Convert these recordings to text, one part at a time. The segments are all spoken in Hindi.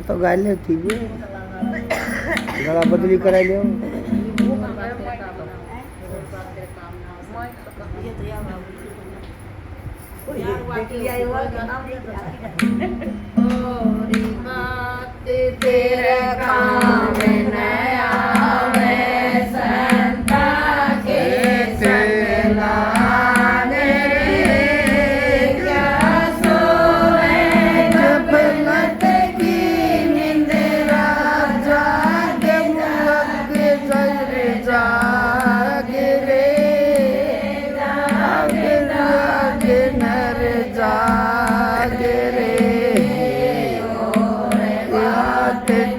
तो गाय ले थी गला बदली कराई ले तेरे काम नया संता के संगला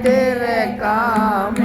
तेरे काम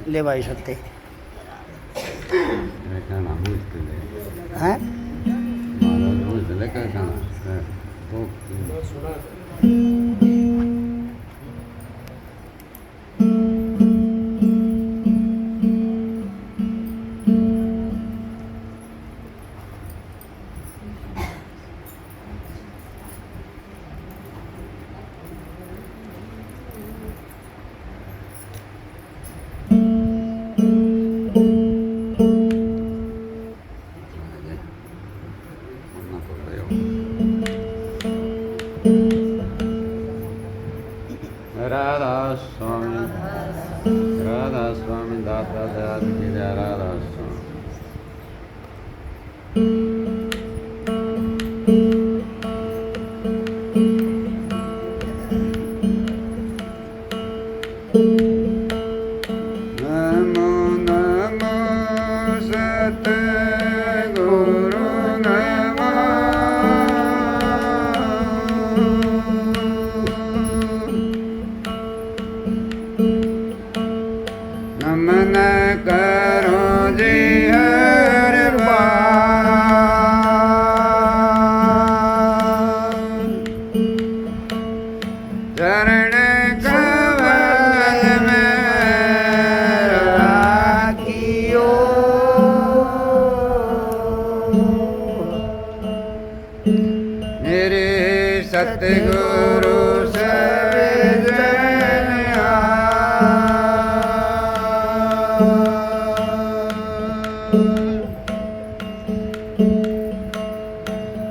ले भाई सकते कहना मुश्किल है हैं महाराज मुश्किल है क्या कहना तो Radha Swami Data Dhyana Radha Swami Namo Namo Satguru Namo नमन करो जी हर बार चरण कमल में राखियो मेरे सतगुरु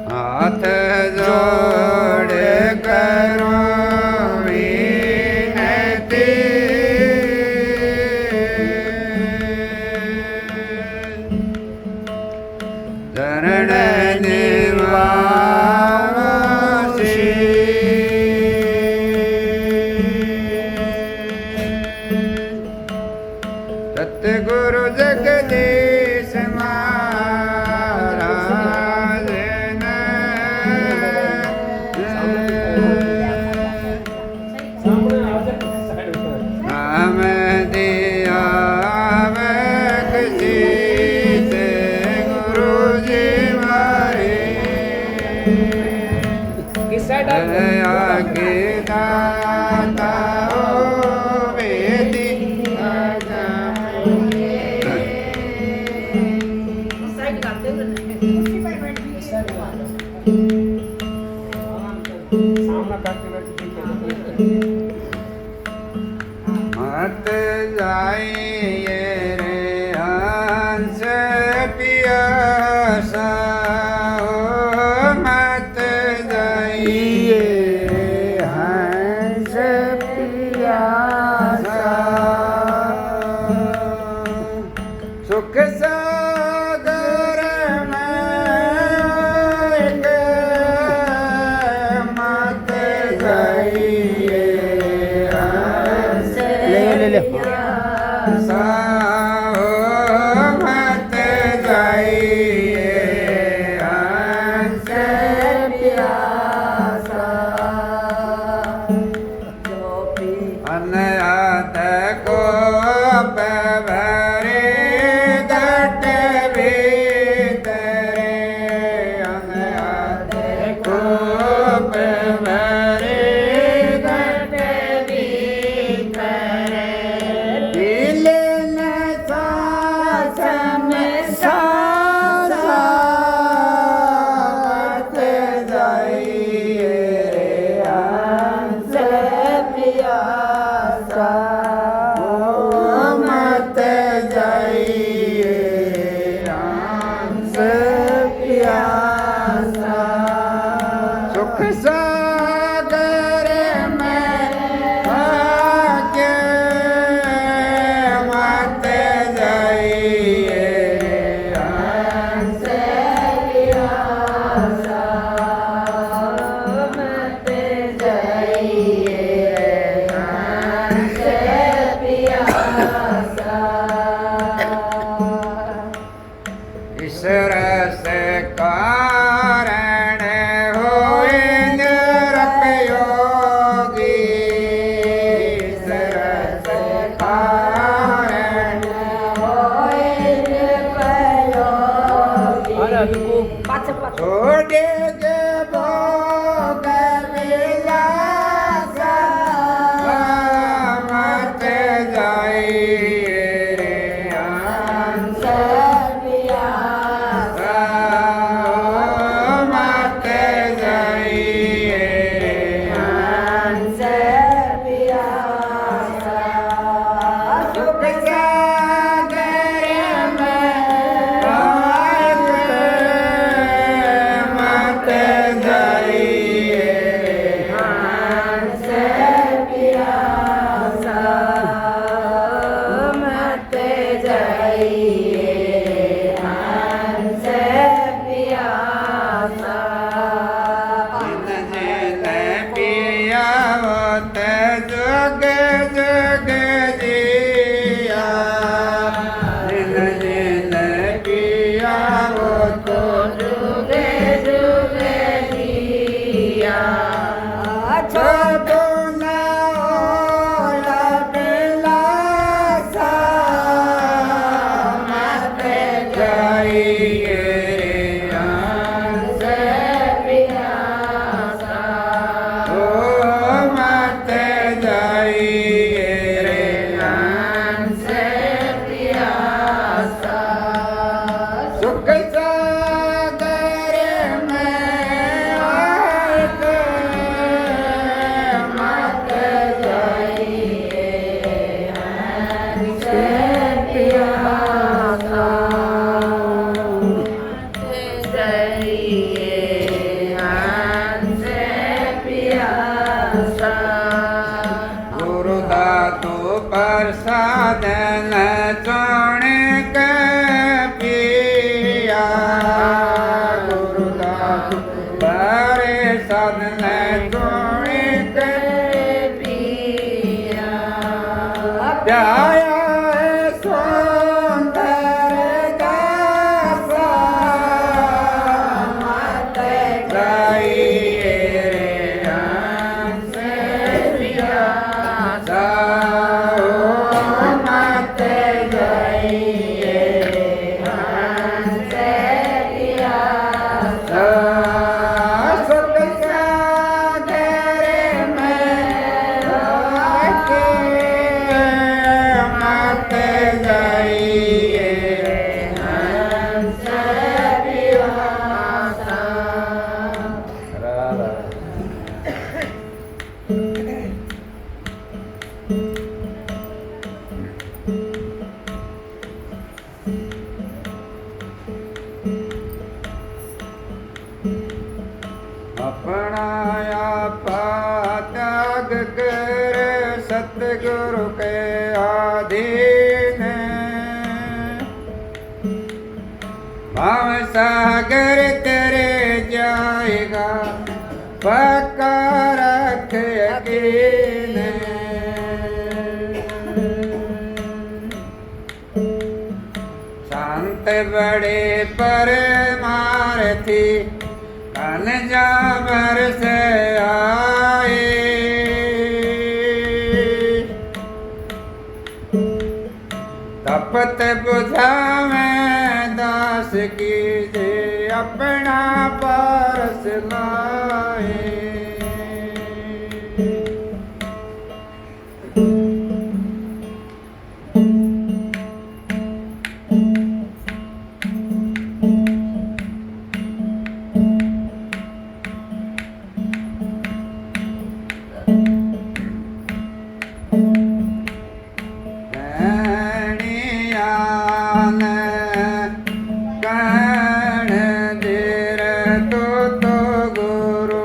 हाथ जोड़ करो विनती चरण निवासी सतगुरु जगदीश महाराज नाम दिया किसी से गुरु जी मारे दया के दाता ओ वेदी मत जाइए रे हंस पियासा हो मत जाइए हंस पियासा सुख सागर में मत जाइए ले ले साहो मत जाइए हंस प्यासा अनयात को भरे घट भीतरे अनयात को भरे घट भीतरे दिलन सास में साथ जाइए हंस प्यासा मत जाइए हंस प्यासा सुख सागर में भाग्य मत जाइए हंस प्यासा मत जाइए हंस छोड़े के भोग विलासा मत जाइए रे हंस पियासा मत जाइए रे हंस पियासा सुख सागर में मत जाइए हंस पियासा मत जाइए हंस पियासा जिन पियावत जुग जुग जिया जिन पियावत जुगे जुगे दिया छो न होला बिलासा मत जाइए रे हंस पियासा ओ मत जाइए रे हंस पियासा सुख सागर में आके मत जाइए हंस पियासा जाइए हंस पियासा गुरु दातु प्रसाद न चोणे के पिया गुरु दातु प्रसाद न चोणे के पिया प्याया है सुंदर दासा मत जाइए रे हंस पियासा मत जाइए हंस पियासा सुख सागर में आके मत जाइए हंस पियासा अपना त्याग कर सतगुरु के अधीन भाव सागर तेरे जाएगा पक्का रख यकीन शांत बड़े परमार्थी कन जाबर से आए तपत बुझावे दास की जे अपना पारस लाए कणियान कण धीर तो गुरु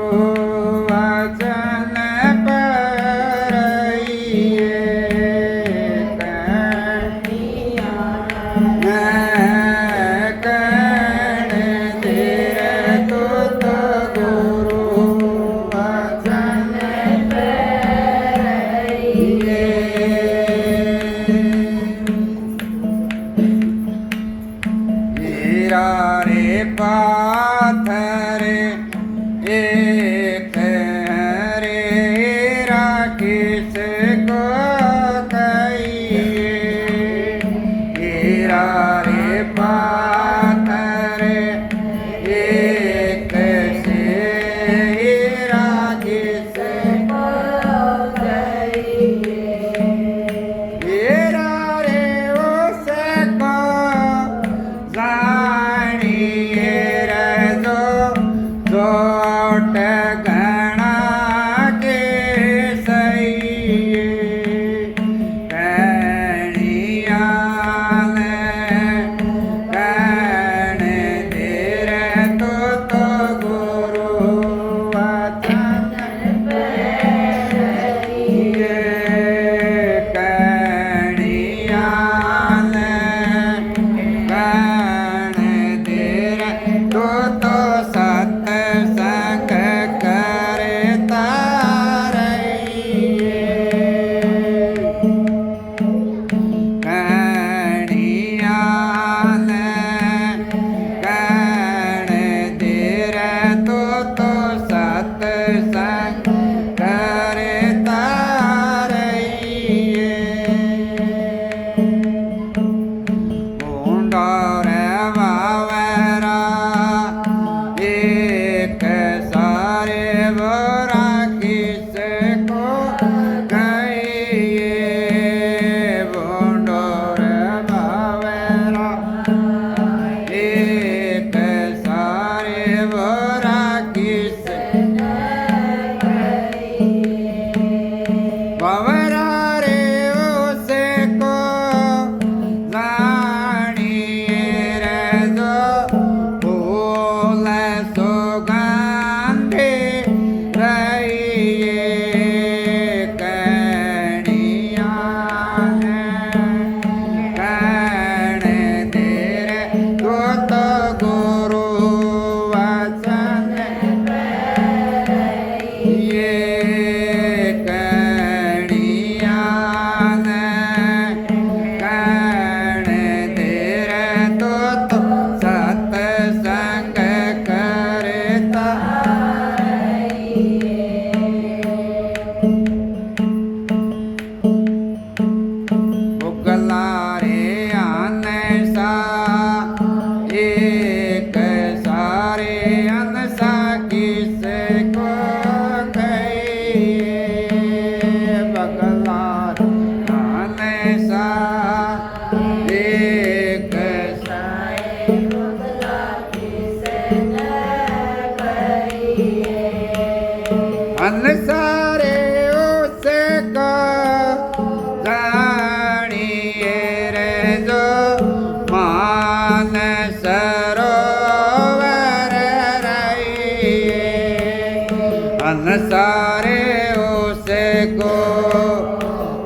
संसारे उसको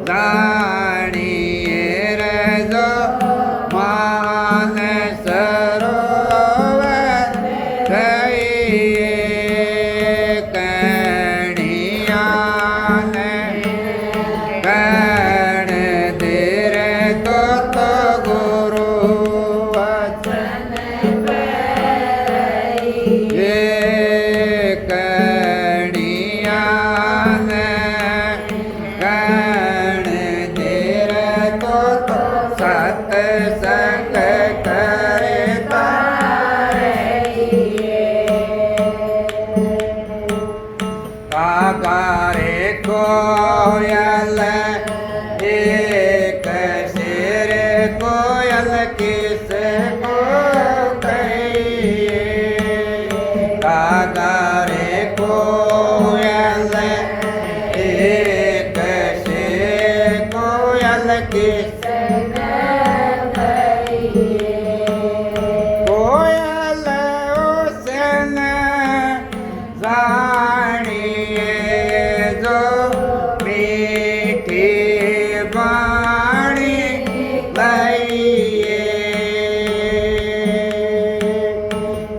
जानिए रे जो मान सरोवर कहिए कणिया ने कण धीरे तो गुरु वचन ये कणिया ने कण धीरे तो सत्संग करता काकारे कोयल एक शेर कोयल किस को कहिए काकारे कोयल एक शेर कोयल किस कोयल उसन जानिए जो मीठी वाणी लइए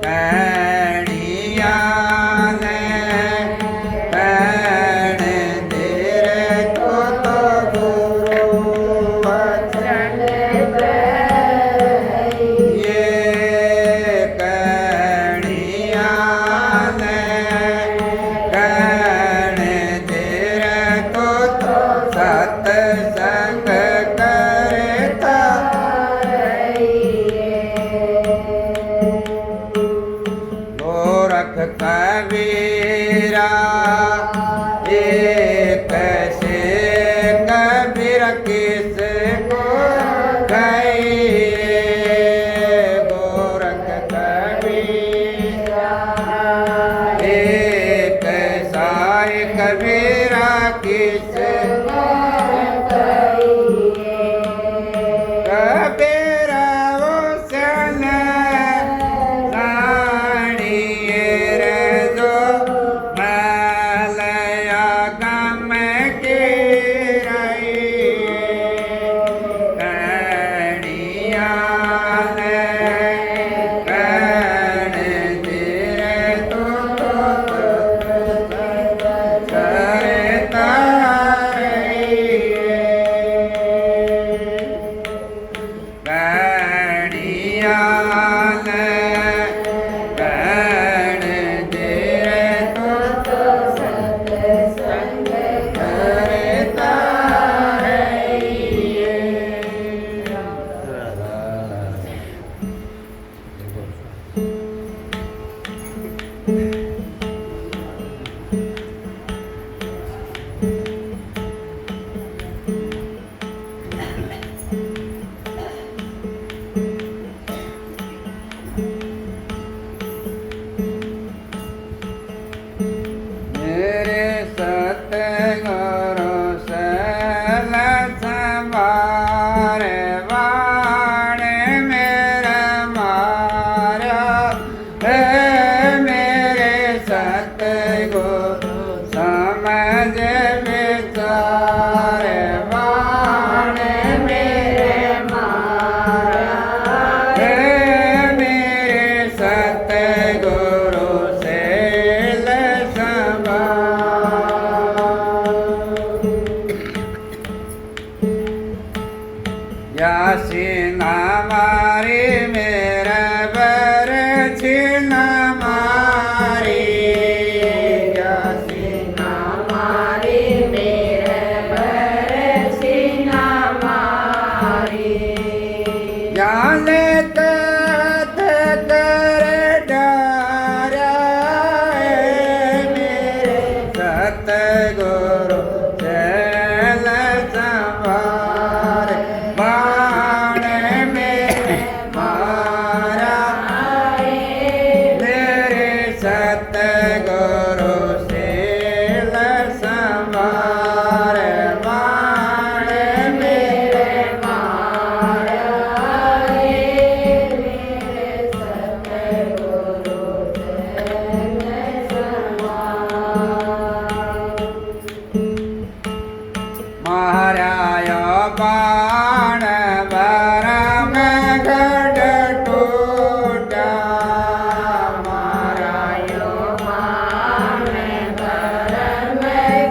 कणिया ने कण धीरे तो गुरु वचन ये कणिया ने कण धीरे तो सत्संग करता गोरख कबीरा एक से कबीर किस को कहिए गोरख कबीरा एक साई कबीरा किस कबीरा उसन जानिए रे जो मलया गम की कणिया ने कण धीरे तो करता कणिया ने कण धीरे तो करता मेरे सतगुरु सल संवारे वाणे मेरा मारा है मेरे सतगुरु समझ विचारे वाणे मेरे मारा है मेरे सतगुरु से यासीना मारी मेरा बर छिना मारी यासीना मारी मेरे बरसीना मारी जाने तत कर डारा मेरे सतगुरु चल संवार बाण में मारा मेरे सतगुरु से संवार बाण मेरे मारा बाण बरम गढ़ टूटा मारायो बाण बरम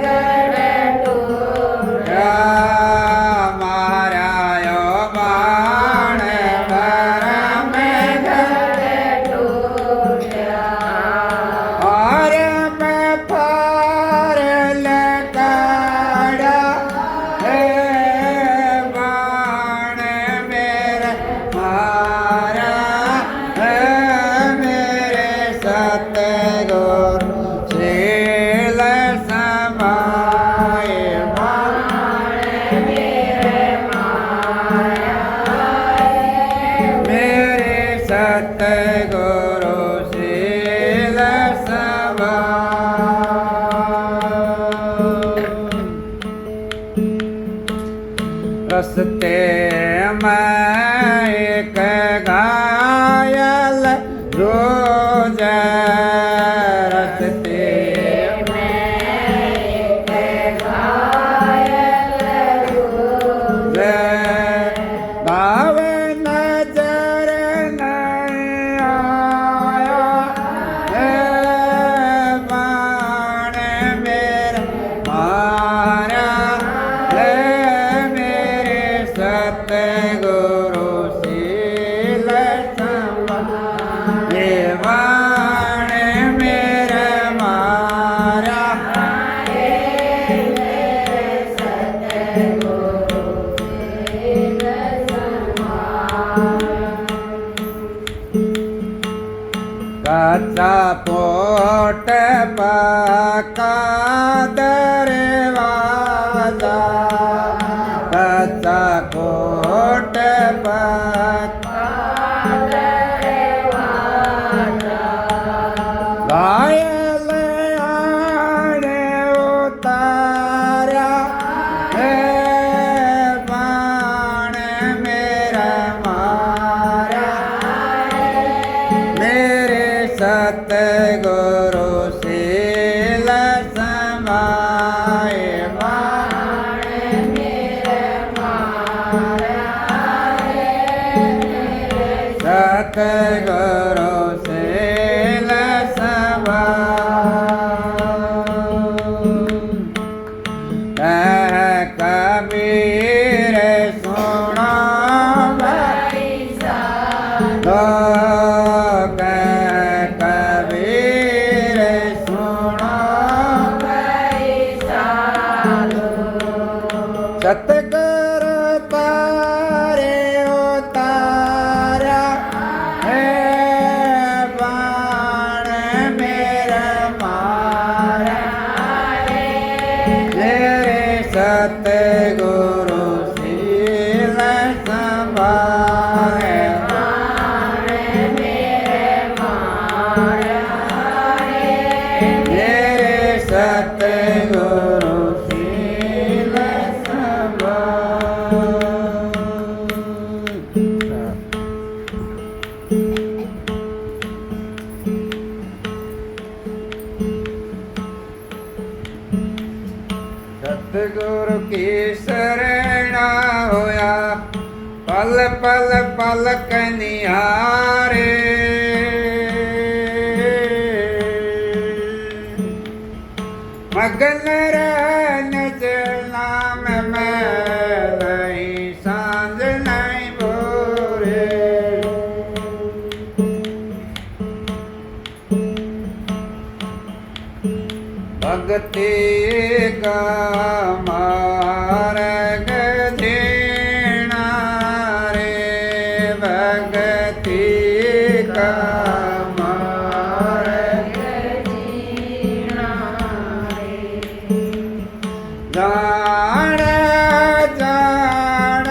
गढ़ टूटा मारायो बाण बरम गढ़ टूटा और मैं पार लकाड़ा है बाण मेरे मारा है मेरे सतगुरु शील समाए बाण मेरे माया मेरे सतगुरु शील रस्ते में एक घायल रोज रस्ते भाव नजर नहीं आया है बाण मेरे मारा है मेरे सतगुरु शील समाए बाण मेरे मारा कच्चा पोट पका दरवाजा कच्चा पोट पका घायल आने उतारा है बाण मेरा मारा मेरे सतगुरु शील समाए बाण सतगुरु शील समाए कबीर सुना लोक कबीर सुना सतगुरु तारे उतारा है बाण मेरा मारा मेरे सतगुरु शील समाए मेरे सतगुरु शील समाए सतगुरु की शरणा होया पल पल पल कनिहारे मगन रहन नाम में नहीं सांझ नहीं बोरे भक्ति का मार्ग जीना रे भक्ति का मार्ग जान जान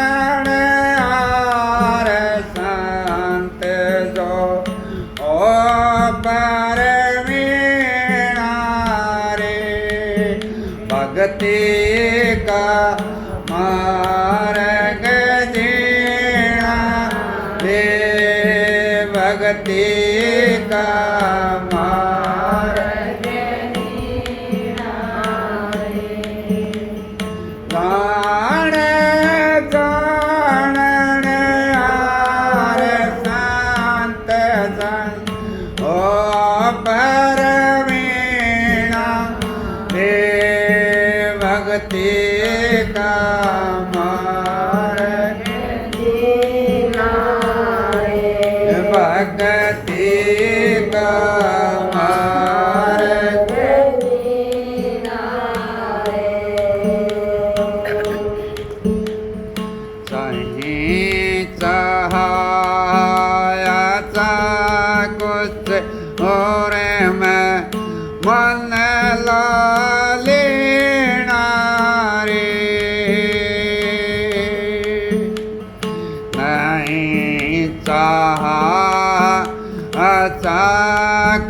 आर संत जो ओ परमीणा रे भक्ति का मार्ग जीना रे भक्ति का मार्ग जीना रे जान सही सहायाचा कुछ और मैं मन लेना रे नहीं चाहा अच्छा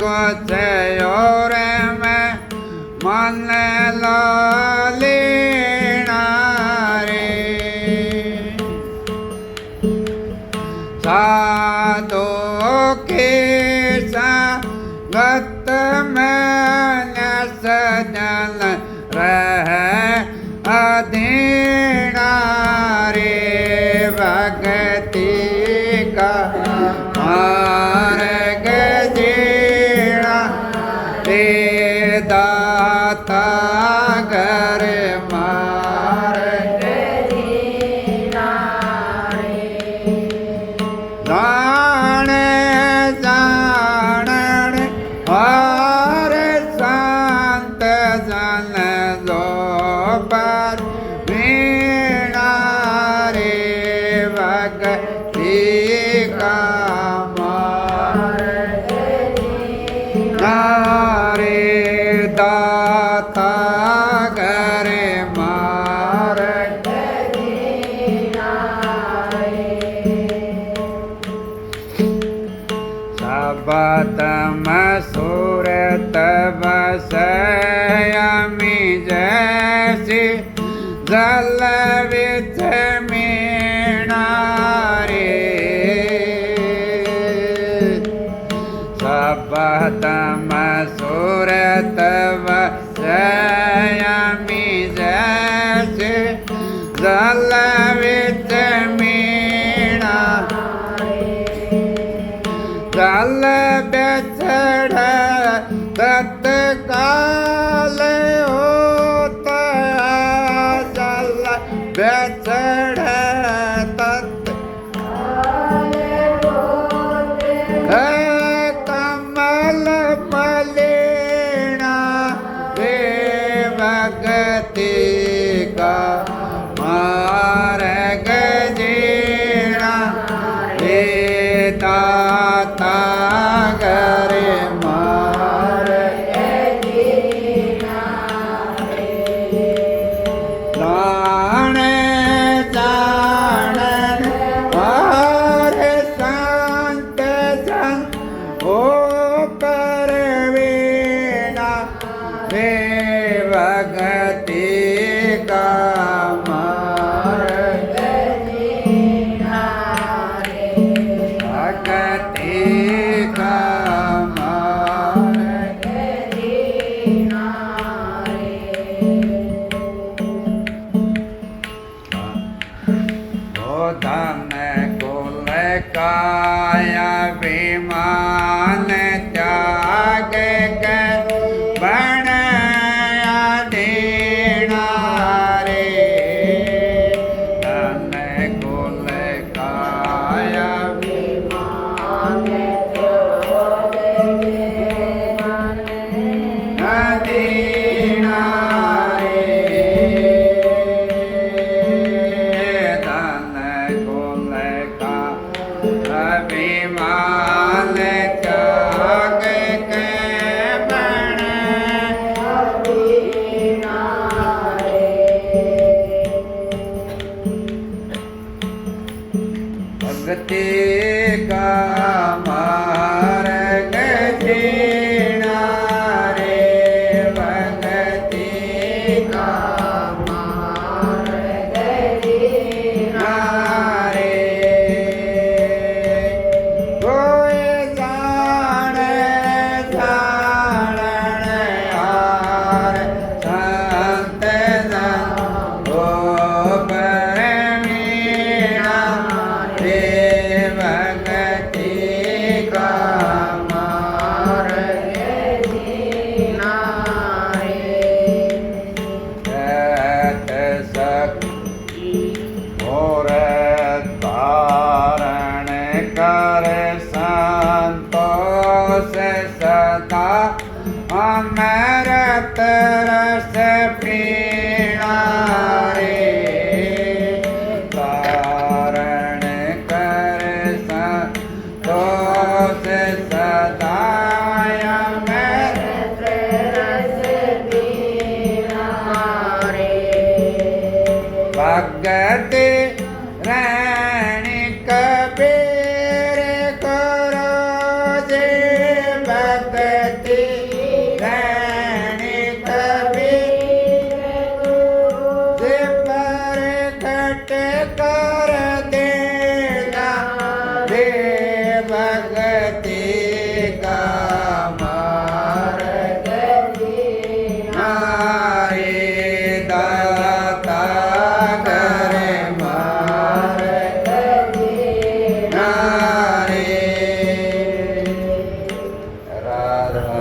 कुछ और मैं मन लेना रे साधो के संगत में सजन रह अधीना रे भक्ति का मार्ग जीना रे दाता घर मार्ग जीना रे जान जान हर संत जन लो पर वीणा रे भक्ति का मार्ग रे दाता घर मार्ग सबतम सूरत बसयमि जैसी जल विच मीणा रे सबतम सूरत बसयमि जैसी जल विच मीणा जल बेचड़ तत्काल होता जल बेचड़ कमल मलिना रे भक्ति का मार्ग जीना रे दाता घर मार्ग जीना जान जान हर संत जन हो कर वीणा रे भक्ति का मार्ग जीना रे भक्ति का मार्ग जीना रे ओ धन कुल काया विमान त्याग के बन दीना रे धन कुल काया दीना रे धन कुल का अभिमान त्याग के बन भक्ति का मार्ग जीना रे भक्ति का मार्ग जीना रे कोई जान जान यार संत जन हो परमीणा रे भक्ति का रानी कबीर करो जे भक्ति रानी कबीर जे प्रकट कर देना रे भक्ति का मार्ग हमारे दाता करे मार्ग हमारे राधा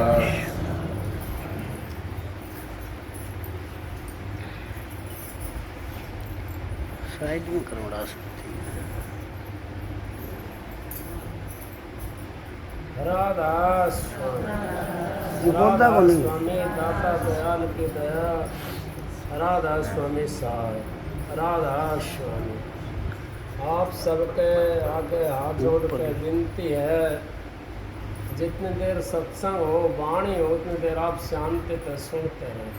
साइड में करवड़ा सकती राधा ये बोलता राधा बोली। स्वामी दाता दयाल की दया राधा स्वामी सहाय राधा स्वामी आप सबके आगे हाथ जोड़ के विनती है जितनी देर सत्संग हो वाणी हो उतनी देर आप शांति से सुनते रहें।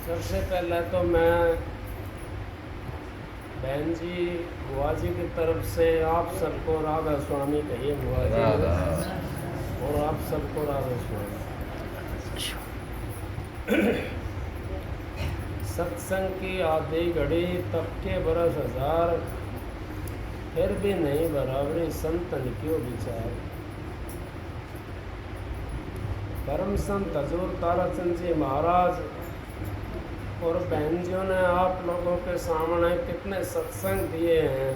सबसे पहले तो मैं बहन जी बुआ जी की तरफ से आप सबको राधा स्वामी कहिए बुआ जी राधा और आप सबको राधा स्वामी। सत्संग की आधी घड़ी तब के बरस हजार फिर भी नहीं बराबरी संतन क्यों विचार। परम संत हजूर ताराचंद जी महाराज और बहन जियों ने आप लोगों के सामने कितने सत्संग दिए हैं।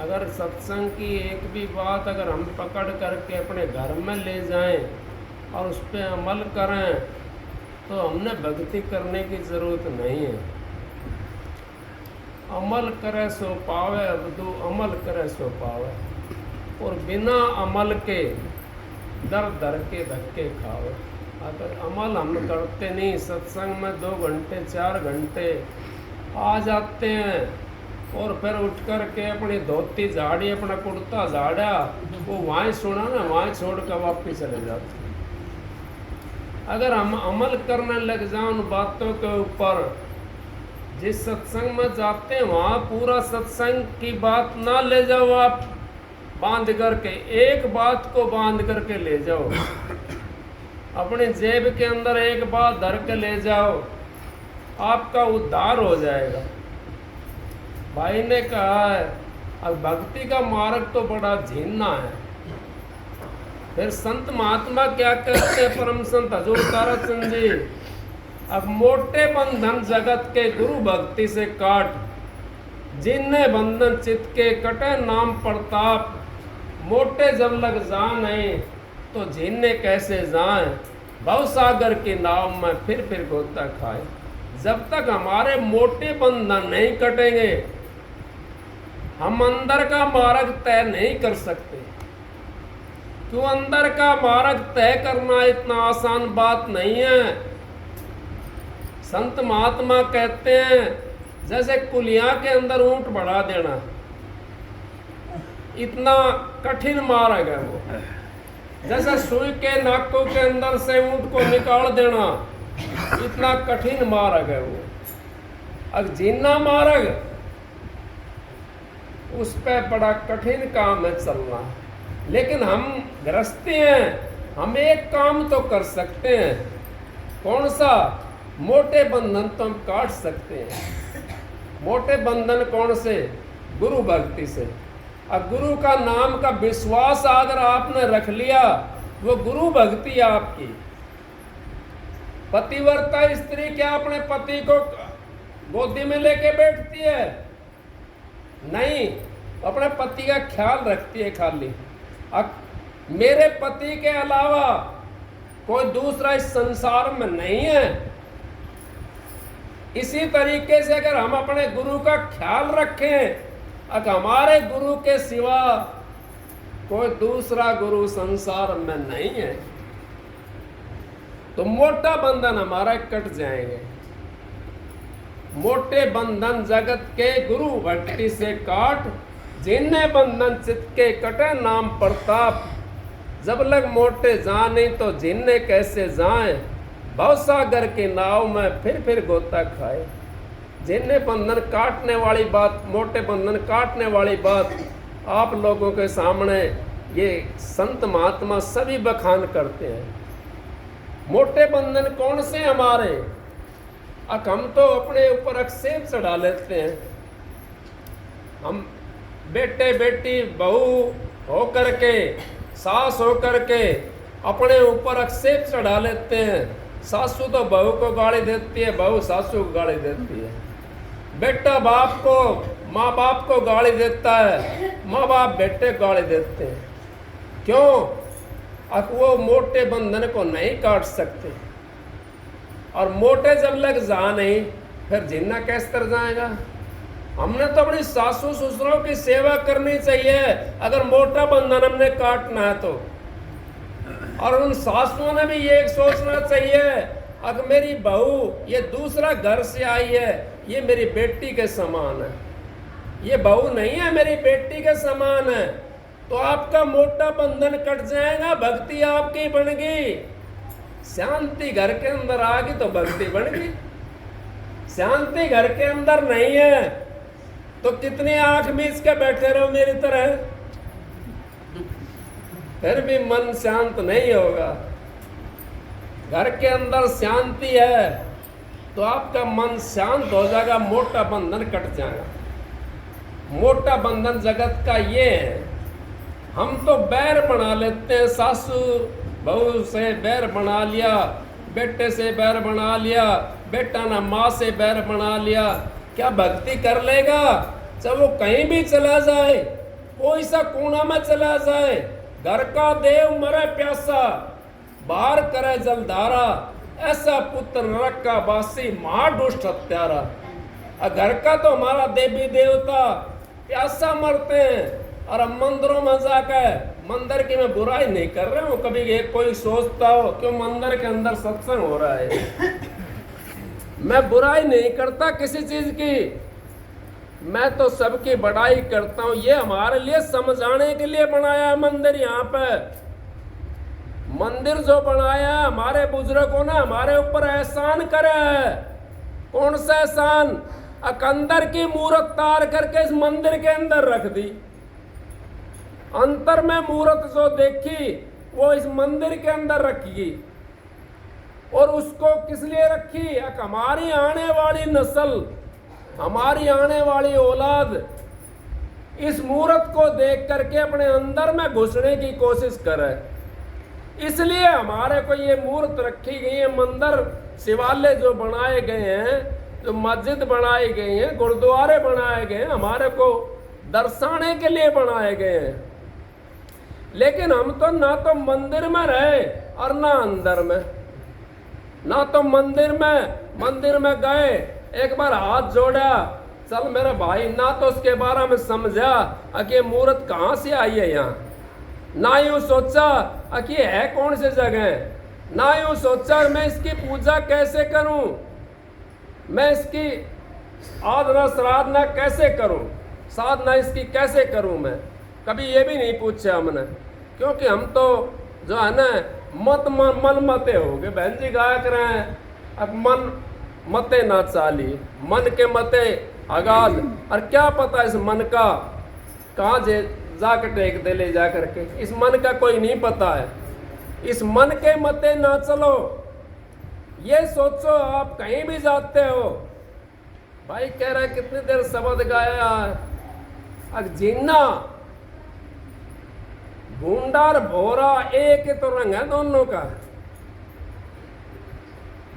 अगर सत्संग की एक भी बात अगर हम पकड़ करके अपने घर में ले जाएं और उस पर अमल करें तो हमने भक्ति करने की ज़रूरत नहीं है। अमल करे सो पावे अवधु अमल करे सो पावे और बिना अमल के दर दर के धक्के खावे। अगर अमल हम करते नहीं सत्संग में 2 घंटे 4 घंटे आ जाते हैं और फिर उठ कर के अपनी धोती झाड़ी अपना कुर्ता झाड़ा वो वहाँ सुना ना वहाँ छोड़ कर वापिस चले जाते हैं। अगर हम अमल करने लग जाए उन बातों के ऊपर जिस सत्संग में जाते हैं वहाँ पूरा सत्संग की बात ना ले जाओ आप बांध करके एक बात को बांध करके ले जाओ। अपनी जेब के अंदर एक बात धर के ले जाओ आपका उद्धार हो जाएगा। भाई ने कहा है अब भक्ति का मार्ग तो बड़ा झीना है। फिर संत महात्मा क्या कहते हैं परम संत हजूर ताराचंद जी अब मोटे बंधन जगत के गुरु भक्ति से काट जिन्हें बंधन चित्त के कटे नाम प्रताप मोटे जब लग जा नहीं तो झीने कैसे जाएं भव सागर की नाव में फिर गोता खाए। जब तक हमारे मोटे बंधन नहीं कटेंगे हम अंदर का मार्ग तय नहीं कर सकते। क्यों अंदर का मार्ग तय करना इतना आसान बात नहीं है। संत महात्मा कहते हैं जैसे कुलिया के अंदर ऊंट बढ़ा देना इतना कठिन मार्ग है वो। जैसे सुई के नाकों के अंदर से ऊंट को निकाल देना इतना कठिन मार्ग है वो। अब जीना मार्ग उस पे बड़ा कठिन काम है चलना। लेकिन हम गृहस्थी हैं हम एक काम तो कर सकते हैं। कौन सा? मोटे बंधन तो हम काट सकते हैं। मोटे बंधन कौन से? गुरु भक्ति से। अब गुरु का नाम का विश्वास अगर आपने रख लिया वो गुरु भक्ति है आपकी। पतिव्रता स्त्री क्या अपने पति को गोदी में लेके बैठती है? नहीं, अपने पति का ख्याल रखती है खाली। अब मेरे पति के अलावा कोई दूसरा इस संसार में नहीं है। इसी तरीके से अगर हम अपने गुरु का ख्याल रखें, अगर हमारे गुरु के सिवा कोई दूसरा गुरु संसार में नहीं है, तो मोटा बंधन हमारा कट जाएंगे। मोटे बंधन जगत के गुरु भक्ति से काट, जिन्हें बंधन चित्त के कटे नाम प्रताप। जब लग मोटे जा नहीं तो जिन्हें कैसे जाएं, भवसागर की नाव में फिर गोता खाए। जिन्हें बंधन काटने वाली बात, मोटे बंधन काटने वाली बात आप लोगों के सामने ये संत महात्मा सभी बखान करते हैं। मोटे बंधन कौन से हमारे? हम तो अपने ऊपर आक्षेप चढ़ा लेते हैं। हम बेटे बेटी बहू हो करके, सास हो करके अपने ऊपर आक्षेप चढ़ा लेते हैं। सासू तो बहू को गाली देती है, बहू सासू को गाली देती है। बेटा बाप को, माँ बाप को गाली देता है, माँ बाप बेटे को गाली देते हैं। क्यों? अब वो मोटे बंधन को नहीं काट सकते, और मोटे जब लग जा नहीं, फिर जिन्ना कैसे तर जाएगा? हमने तो अपनी सासू ससुरों की सेवा करनी चाहिए अगर मोटा बंधन हमने काटना है तो। और उन सासुओं ने भी ये सोचना चाहिए, अगर मेरी बहू ये दूसरा घर से आई है, ये मेरी बेटी के समान है, ये बहू नहीं है, मेरी बेटी के समान है, तो आपका मोटा बंधन कट जाएगा, भक्ति आपकी बन गई। शांति घर के अंदर आ गई तो भक्ति बन गई। शांति घर के अंदर नहीं है तो कितनी आंख मीच के बैठे रहो मेरी तरह, फिर भी मन शांत नहीं होगा। घर के अंदर शांति है तो आपका मन शांत हो जाएगा, मोटा बंधन कट जाएगा। मोटा बंधन जगत का ये है, हम तो बैर बना लेते हैं, सासू बहू से बैर बना लिया, बेटे से बैर बना लिया, बेटा ना माँ से बैर बना लिया। क्या भक्ति कर लेगा? चाहे वो कहीं भी चला जाए, कोई सा कोना में चला जाए, घर का देव मरे प्यासा, बाहर करे जलधारा, ऐसा पुत्र नरक का वासी, महादुष्ट हत्यारा। घर का तो हमारा देवी देवता प्यासा मरते हैं, और हम मंदिरों में जाकर, मंदिर की मैं बुराई नहीं कर रहा हूँ, कभी एक कोई सोचता हो क्यों मंदिर के अंदर सत्संग हो रहा है, मैं बुराई नहीं करता किसी चीज की, मैं तो सबकी बड़ाई करता हूँ। ये हमारे लिए समझाने के लिए बनाया है मंदिर। यहाँ पे मंदिर जो बनाया हमारे बुजुर्गों ने हमारे ऊपर एहसान करा है। कौन सा एहसान? अंदर की मूर्त तार करके इस मंदिर के अंदर रख दी। अंतर में मूर्त जो देखी वो इस मंदिर के अंदर रखी, और उसको किस लिए रखी? हमारी आने वाली नस्ल, हमारी आने वाली औलाद इस मूर्त को देख करके अपने अंदर में घुसने की कोशिश करे, इसलिए हमारे को ये मूर्त रखी गई है। मंदिर शिवालय जो बनाए गए हैं, जो मस्जिद बनाई गई हैं, गुरुद्वारे बनाए गए हैं, हमारे को दर्शाने के लिए बनाए गए हैं। लेकिन हम तो ना तो मंदिर में रहे और ना अंदर में, ना तो मंदिर में गए, एक बार हाथ जोड़ा, चल मेरा भाई, ना तो उसके बारे में समझा कि मूर्त कहाँ से आई है यहाँ, ना यूँ सोचा कि है कौन सी जगह, ना यूँ सोचा मैं इसकी पूजा कैसे करूं, मैं इसकी आराधना श्राधना कैसे करूं, साधना इसकी कैसे करूं, मैं कभी ये भी नहीं पूछा हमने। क्योंकि हम तो जो है ना मन मते हो गए, बहन जी गाया करें, अब मन मते ना चाली, मन के मते आगाज, और क्या पता इस मन का कहाँ जाकर टेक दे ले जा करके, इस मन का कोई नहीं पता है। इस मन के मते ना चलो, ये सोचो आप कहीं भी जाते हो। भाई कह रहा है कितनी देर शब्द गाया, अब जीना भूंडा और भोरा एक ही तो रंग है दोनों का।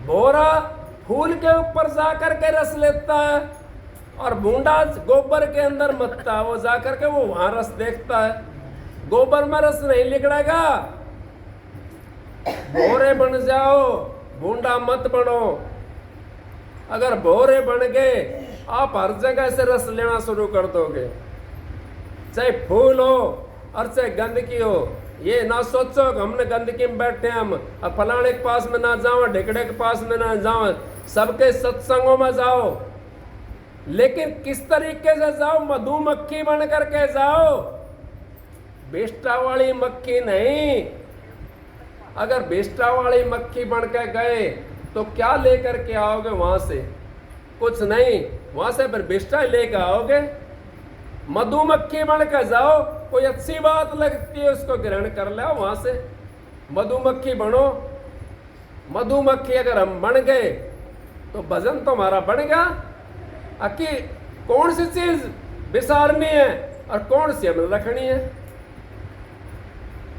भोरा फूल के ऊपर जाकर के रस लेता है, और भूंडा गोबर के अंदर मत्ता है, वो जाकर के वो वहां रस देखता है। गोबर में रस नहीं निकलेगा। भोरे बन जाओ, भूंडा मत बनो। अगर भोरे बन गए, आप हर जगह से रस लेना शुरू कर दोगे, चाहे फूल हो और चाहे गंदगी हो। ये ना सोचो कि हमने गंदगी में बैठे, हम अब फलाने के पास में ना जाओ, ढेकड़े के पास में ना जाओ, सबके सत्संगों में जाओ, लेकिन किस तरीके से जाओ? मधुमक्खी बन करके जाओ, बेष्टा वाली मक्खी नहीं। अगर बेष्टा वाली मक्खी बन के गए तो क्या लेकर के आओगे वहां से? कुछ नहीं। वहां से फिर बिष्टा लेकर आओगे। मधुमक्खी बन कर जाओ, कोई अच्छी बात लगती है उसको ग्रहण कर लो वहां से। मधुमक्खी बनो। मधुमक्खी अगर हम बन गए तो भजन तो हमारा बन गया। अकी कौन सी चीज विसारनी है और कौन सी हमने रखनी है?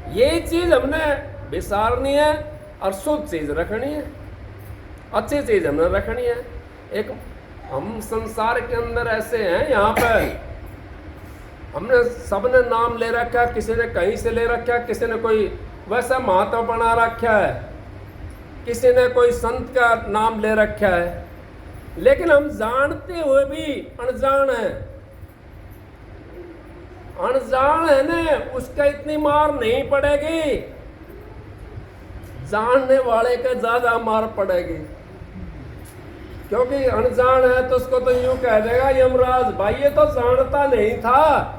यही चीज हमने विसारनी है और शुद्ध चीज रखनी है, अच्छी चीज हमने रखनी है। एक हम संसार के अंदर ऐसे हैं, यहाँ पर हमने सबने नाम ले रखा है, किसी ने कहीं से ले रखा है, किसी ने कोई वैसा महत्व बना रखा है, किसी ने कोई संत का नाम ले रखा है, लेकिन हम जानते हुए भी अनजान है। अनजान है ना, उसका इतनी मार नहीं पड़ेगी, जानने वाले का ज्यादा मार पड़ेगी। क्योंकि अनजान है तो उसको तो यूं कह देगा यमराज, भाई ये तो जानता नहीं था,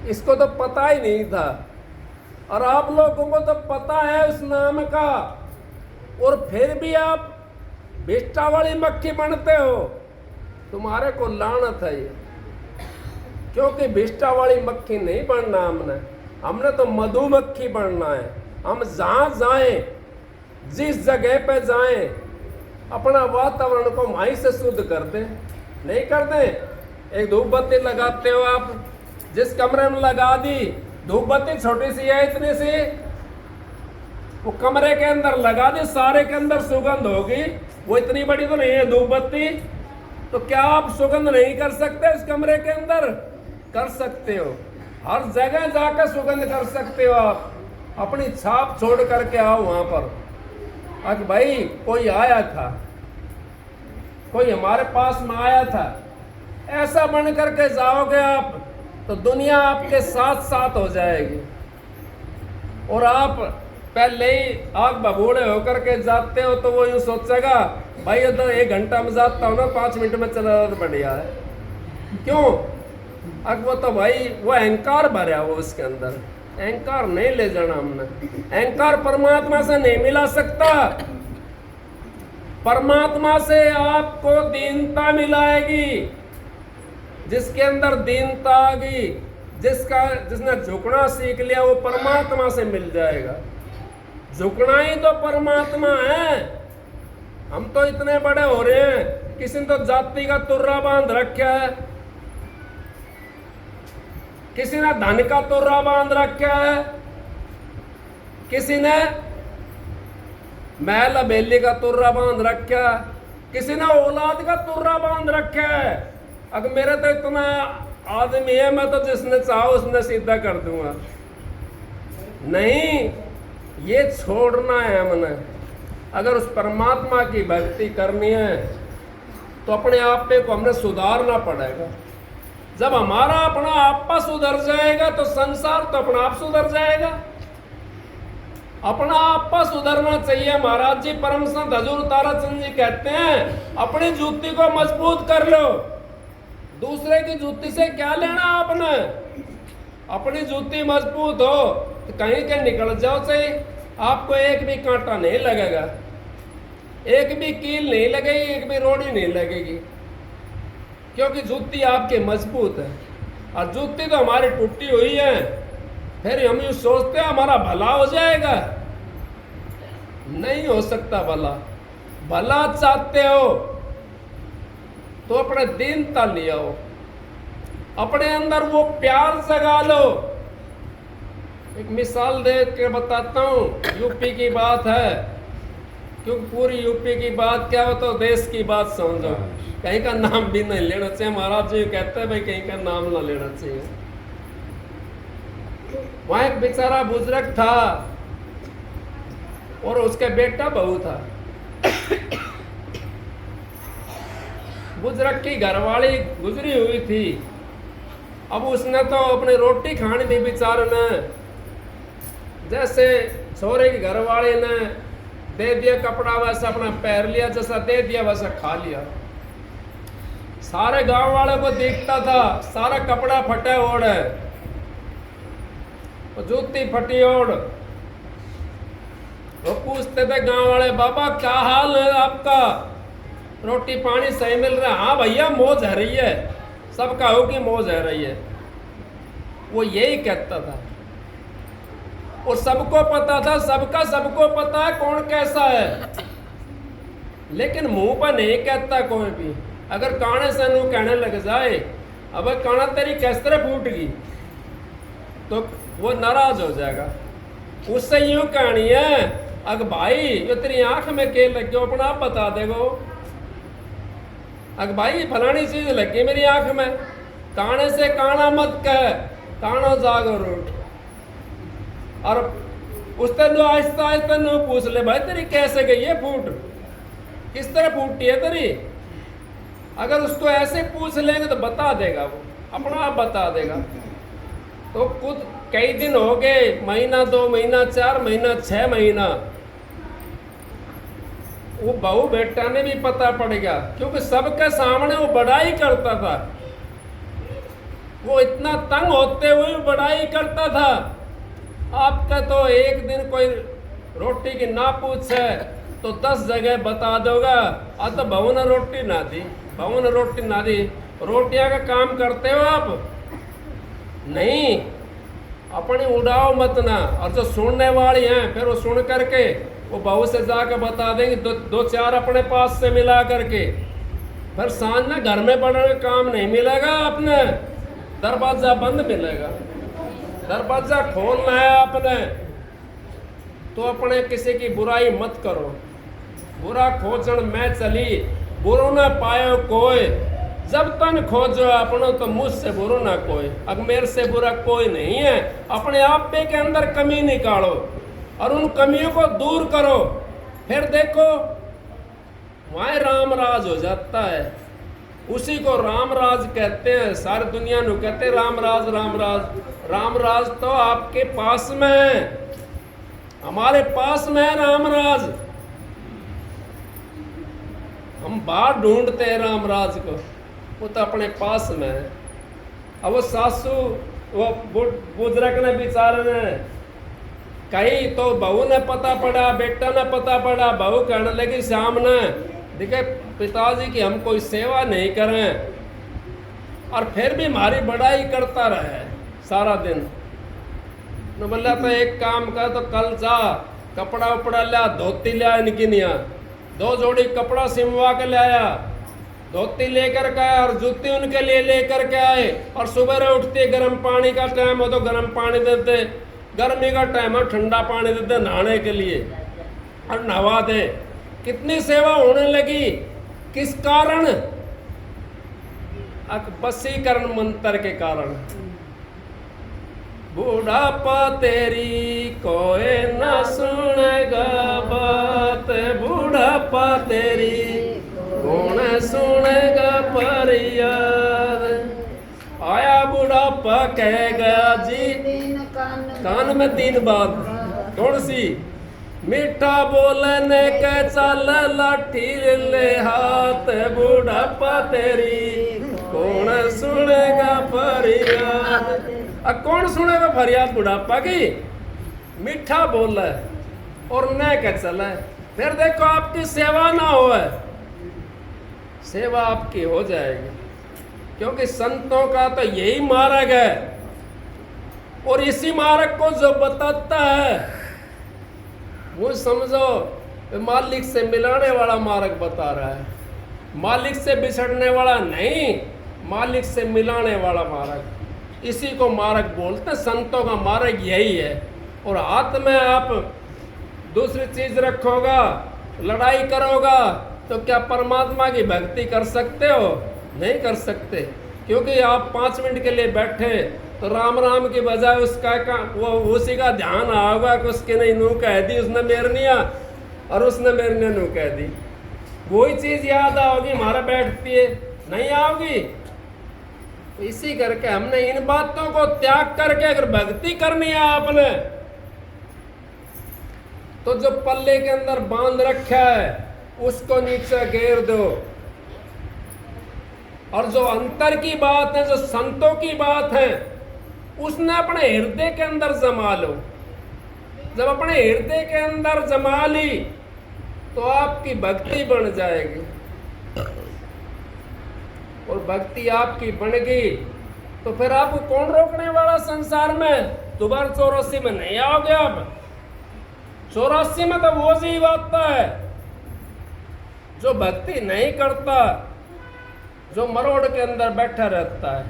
इसको तो पता ही नहीं था। और आप लोगों को तो पता है उस नाम का, और फिर भी आप बिष्टा वाली मक्खी बनते हो, तुम्हारे को लानत है ये। क्योंकि बिष्टा वाली मक्खी नहीं बनना हमने तो मधुमक्खी बनना है। हम जहां जाएं, जिस जगह पे जाएं, अपना वातावरण को वहीं से शुद्ध कर दें। नहीं कर दें, एक धूप बत्ती लगाते हो आप, जिस कमरे में लगा दी, धूप बत्ती छोटी सी है इतनी सी, वो कमरे के अंदर लगा दी, सारे के अंदर सुगंध होगी। वो इतनी बड़ी तो नहीं है धूप बत्ती, तो क्या आप सुगंध नहीं कर सकते इस कमरे के अंदर? कर सकते हो, हर जगह जाकर सुगंध कर सकते हो। आप अपनी छाप छोड़ करके आओ वहां पर। अब भाई कोई आया था, कोई हमारे पास में आया था, ऐसा बन करके जाओगे आप तो दुनिया आपके साथ साथ हो जाएगी। और आप पहले ही आग बबूढ़े होकर के जाते हो तो वो यूं सोचेगा भाई ये तो 1 घंटा में जाता हूँ ना, 5 मिनट में चला जाता तो बढ़िया है। क्यों? अब वो तो भाई वो अहंकार भरा वो उसके अंदर। अहंकार नहीं ले जाना हमने। अहंकार परमात्मा से नहीं मिला सकता। परमात्मा से आपको दीनता मिलाएगी। जिसके अंदर दीनता आ गई, जिसने झुकना सीख लिया, वो परमात्मा से मिल जाएगा। झुकना ही तो परमात्मा है। हम तो इतने बड़े हो रहे हैं, किसी ने तो जाति का तुर्रा बांध रखा है, किसी ने धन का तुर्रा बांध रखा है, किसी ने महल हवेली का तुर्रा बांध रखा है, किसी ने औलाद का तुर्रा बांध रखा है। अगर मेरे तो इतना आदमी है, मैं तो जिसने चाहो उसने सीधा कर दूंगा। नहीं, ये छोड़ना है हमने। अगर उस परमात्मा की भक्ति करनी है तो अपने आप पे को हमने सुधारना पड़ेगा। जब हमारा अपना आपा सुधर जाएगा तो संसार तो अपना आप सुधर जाएगा। अपना आपा सुधरना चाहिए। महाराज जी परम संत हजूर ताराचंद जी कहते हैं, अपनी जूती को मजबूत कर लो, दूसरे की जूती से क्या लेना आपने। अपनी जूती मजबूत हो तो कहीं के निकल जाओ सही, आपको एक भी कांटा नहीं लगेगा, एक भी कील नहीं लगेगी, एक भी रोड़ी नहीं लगेगी, क्योंकि जूती आपके मजबूत है। और जूती तो हमारी टूटी हुई है। फिर हम यूँ सोचते हैं हमारा भला हो जाएगा, नहीं हो सकता भला। भला चाहते हो तो अपने दीनता ले आओ, अपने अंदर वो प्यार जगा लो। एक मिसाल दे के बताता हूँ, यूपी की बात है, क्योंकि पूरी यूपी की बात क्या हो तो देश की बात समझो। कहीं का नाम भी नहीं लेना चाहिए। महाराज जी कहते हैं भाई कहीं का नाम ना लेना चाहिए। वहां एक बेचारा बुजुर्ग था और उसका बेटा बहू था। बुजुर्ग की घरवाली गुजरी हुई थी। अब उसने तो अपनी रोटी खानी थी बेचारे ने। जैसे छोरे की घरवाली ने दे दिया कपड़ा, वैसा अपना पैर लिया, जैसा दे दिया वैसा खा लिया। सारे गांव वालों को देखता था, सारा कपड़ा फटे ओढ़ है, जूती फटी ओढ़। वो पूछते थे गांव वाले, बाबा क्या हाल है आपका? रोटी पानी सही मिल रहा है, हाँ भैया मौज है रही है, सबका हो कि मौज है रही है। वो यही कहता था, और सबको पता था, सबको पता है कौन कैसा है, लेकिन मुंह पर नहीं कहता कोई भी। अगर काने से नू कहने लग जाए अब काना तेरी किस तरह फूट गई, तो वो नाराज हो जाएगा। उससे यूं कहानी है, अग भाई ये तेरी आंख में के लगे हो, अपना आप बता देगो। अग भाई फलानी चीज लगी मेरी आंख में, काने से काना मत कह, काना जागो रूट। और उस तरह आहिस्ता आहिस्ता नो पूछ ले, भाई तेरी कैसे गई है फूट, किस तरह फूटी है तेरी। अगर उसको ऐसे पूछ लेंगे तो बता देगा, वो अपना आप बता देगा। तो खुद कई दिन हो गए, महीना 2 महीना 4 महीना 6 महीना, वो बहू बेटा ने भी पता पड़ गया, क्योंकि सबके सामने वो बड़ाई करता था। वो इतना तंग होते हुए बड़ाई करता था। आपका तो एक दिन कोई रोटी की ना पूछे तो 10 जगह बता दोगा, तो बहू ने रोटी ना दी, बहू ने रोटी ना दी। रोटियां का काम करते हो आप नहीं, अपनी उड़ाओ मत ना। और जो सुनने वाली हैं फिर वो सुन करके वो बहू से जाकर बता देंगे, दो चार अपने पास से मिला करके। फिर सांझ में घर में पड़ने का काम नहीं मिलेगा, अपने दरवाजा बंद मिलेगा। दरवाजा खोलना है आपने, तो अपने किसी की बुराई मत करो। बुरा खोजन में चली, बुरो न पायो कोई, जब तन खोजो अपनो तो मुझसे बुरो ना कोई। अब मेरे से बुरा कोई नहीं है। अपने आप पे के अंदर कमी निकालो और उन कमियों को दूर करो, फिर देखो वहाँ राम राज हो जाता है। उसी को राम राज कहते हैं, सारी दुनिया ਨੂੰ कहते राम राज राम राज। राम राज तो आपके पास में है, हमारे पास में है राम राज। हम बाहर ढूंढते हैं राम राज को, वो तो अपने पास में है। अब वो सासू वो बुजुर्ग ने बेचारे ने कहीं तो बहू ने पता पड़ा, बेटा ने पता पड़ा, बहू कहने लगी शाम ने, देखे पिताजी की हम कोई सेवा नहीं करें और फिर भी हमारी बड़ाई करता रहे सारा दिन। तो बोला तो एक काम कर, तो कल जा कपड़ा उपड़ा लिया, धोती लिया इनकी निया, 2 जोड़ी कपड़ा सिमवा के ले आया, धोती लेकर के आया और जूती उनके लिए लेकर के आए। और सुबह उठते गर्म पानी का टाइम हो तो गर्म पानी देते, गर्मी का टाइम है ठंडा पानी देते नहाने के लिए और नहवा दे। कितनी सेवा होने लगी, किस कारण? वशीकरण मंत्र के कारण। बुढ़ापा तेरी कोई ना सुनेगा बात, बुढ़ापा तेरी कौन सुनेगा फरियाद। आया बुढ़ापा कहेगा जी, कान में 3 बात। कौन सी? मीठा बोलने के चल लाठी ले हाथ, बुढ़ापा तेरी कौन सुनेगा फरियाद। अब कौन सुनेगा फरियाद बुढ़ापा की? मीठा बोले और न के चले, फिर देखो आपकी सेवा ना हो, सेवा आपकी हो जाएगी। क्योंकि संतों का तो यही मार्ग है, और इसी मार्ग को जो बताता है वो समझो मालिक से मिलाने वाला मार्ग बता रहा है, मालिक से बिछड़ने वाला नहीं, मालिक से मिलाने वाला मार्ग। इसी को मार्ग बोलते हैं, संतों का मार्ग यही है। और हाथ में आप दूसरी चीज रखोगा, लड़ाई करोगा, तो क्या परमात्मा की भक्ति कर सकते हो? नहीं कर सकते। क्योंकि आप 5 मिनट के लिए बैठे तो राम राम की बजाय उसका वो उसी का ध्यान आओगा कि उसके नहीं नू कह दी उसने मेरनिया और उसने मेरने नू कह दी, वही चीज याद आओगी, हमारा बैठती है नहीं आओगी। इसी करके हमने इन बातों को त्याग करके अगर भक्ति करनी है आपने, तो जो पल्ले के अंदर बांध रखा है उसको नीचे घेर दो, और जो अंतर की बात है, जो संतों की बात है, उसने अपने हृदय के अंदर जमा लो। जब अपने हृदय के अंदर जमा ली तो आपकी भक्ति बन जाएगी। और भक्ति आपकी बन गई तो फिर आपको कौन रोकने वाला संसार में? दोबारा 84 में नहीं आओगे आप। 84 में तो वो जीव आता है जो भक्ति नहीं करता, जो मरोड़ के अंदर बैठा रहता है,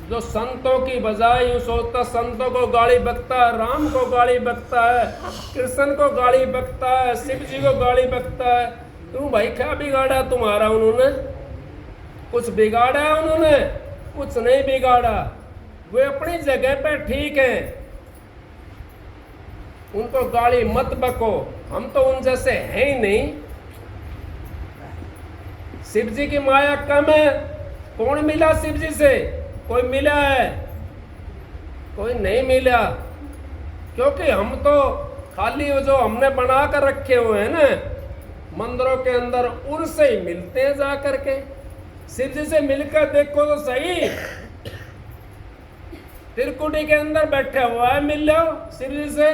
जो संतों की बजाय यूं सोचता संतों को गाली बकता है, राम को गाली बकता है, कृष्ण को गाली बकता है, शिव जी को गाली बकता है। तुम भाई क्या बिगाड़ा तुम्हारा? उन्होंने कुछ बिगाड़ा है? उन्होंने कुछ नहीं बिगाड़ा। वे अपनी जगह पे ठीक है, उनको गाली मत बको। हम तो उन जैसे हैं ही नहीं। शिव जी की माया कम है। कौन मिला शिव जी से? कोई मिला है? कोई नहीं मिला। क्योंकि हम तो खाली जो हमने बना कर रखे हुए हैं ना मंदिरों के अंदर, उनसे ही मिलते हैं जा करके। शिव जी से मिलकर देखो तो सही। त्रिकुटी के अंदर बैठा हुआ है, मिल लो शिव जी से।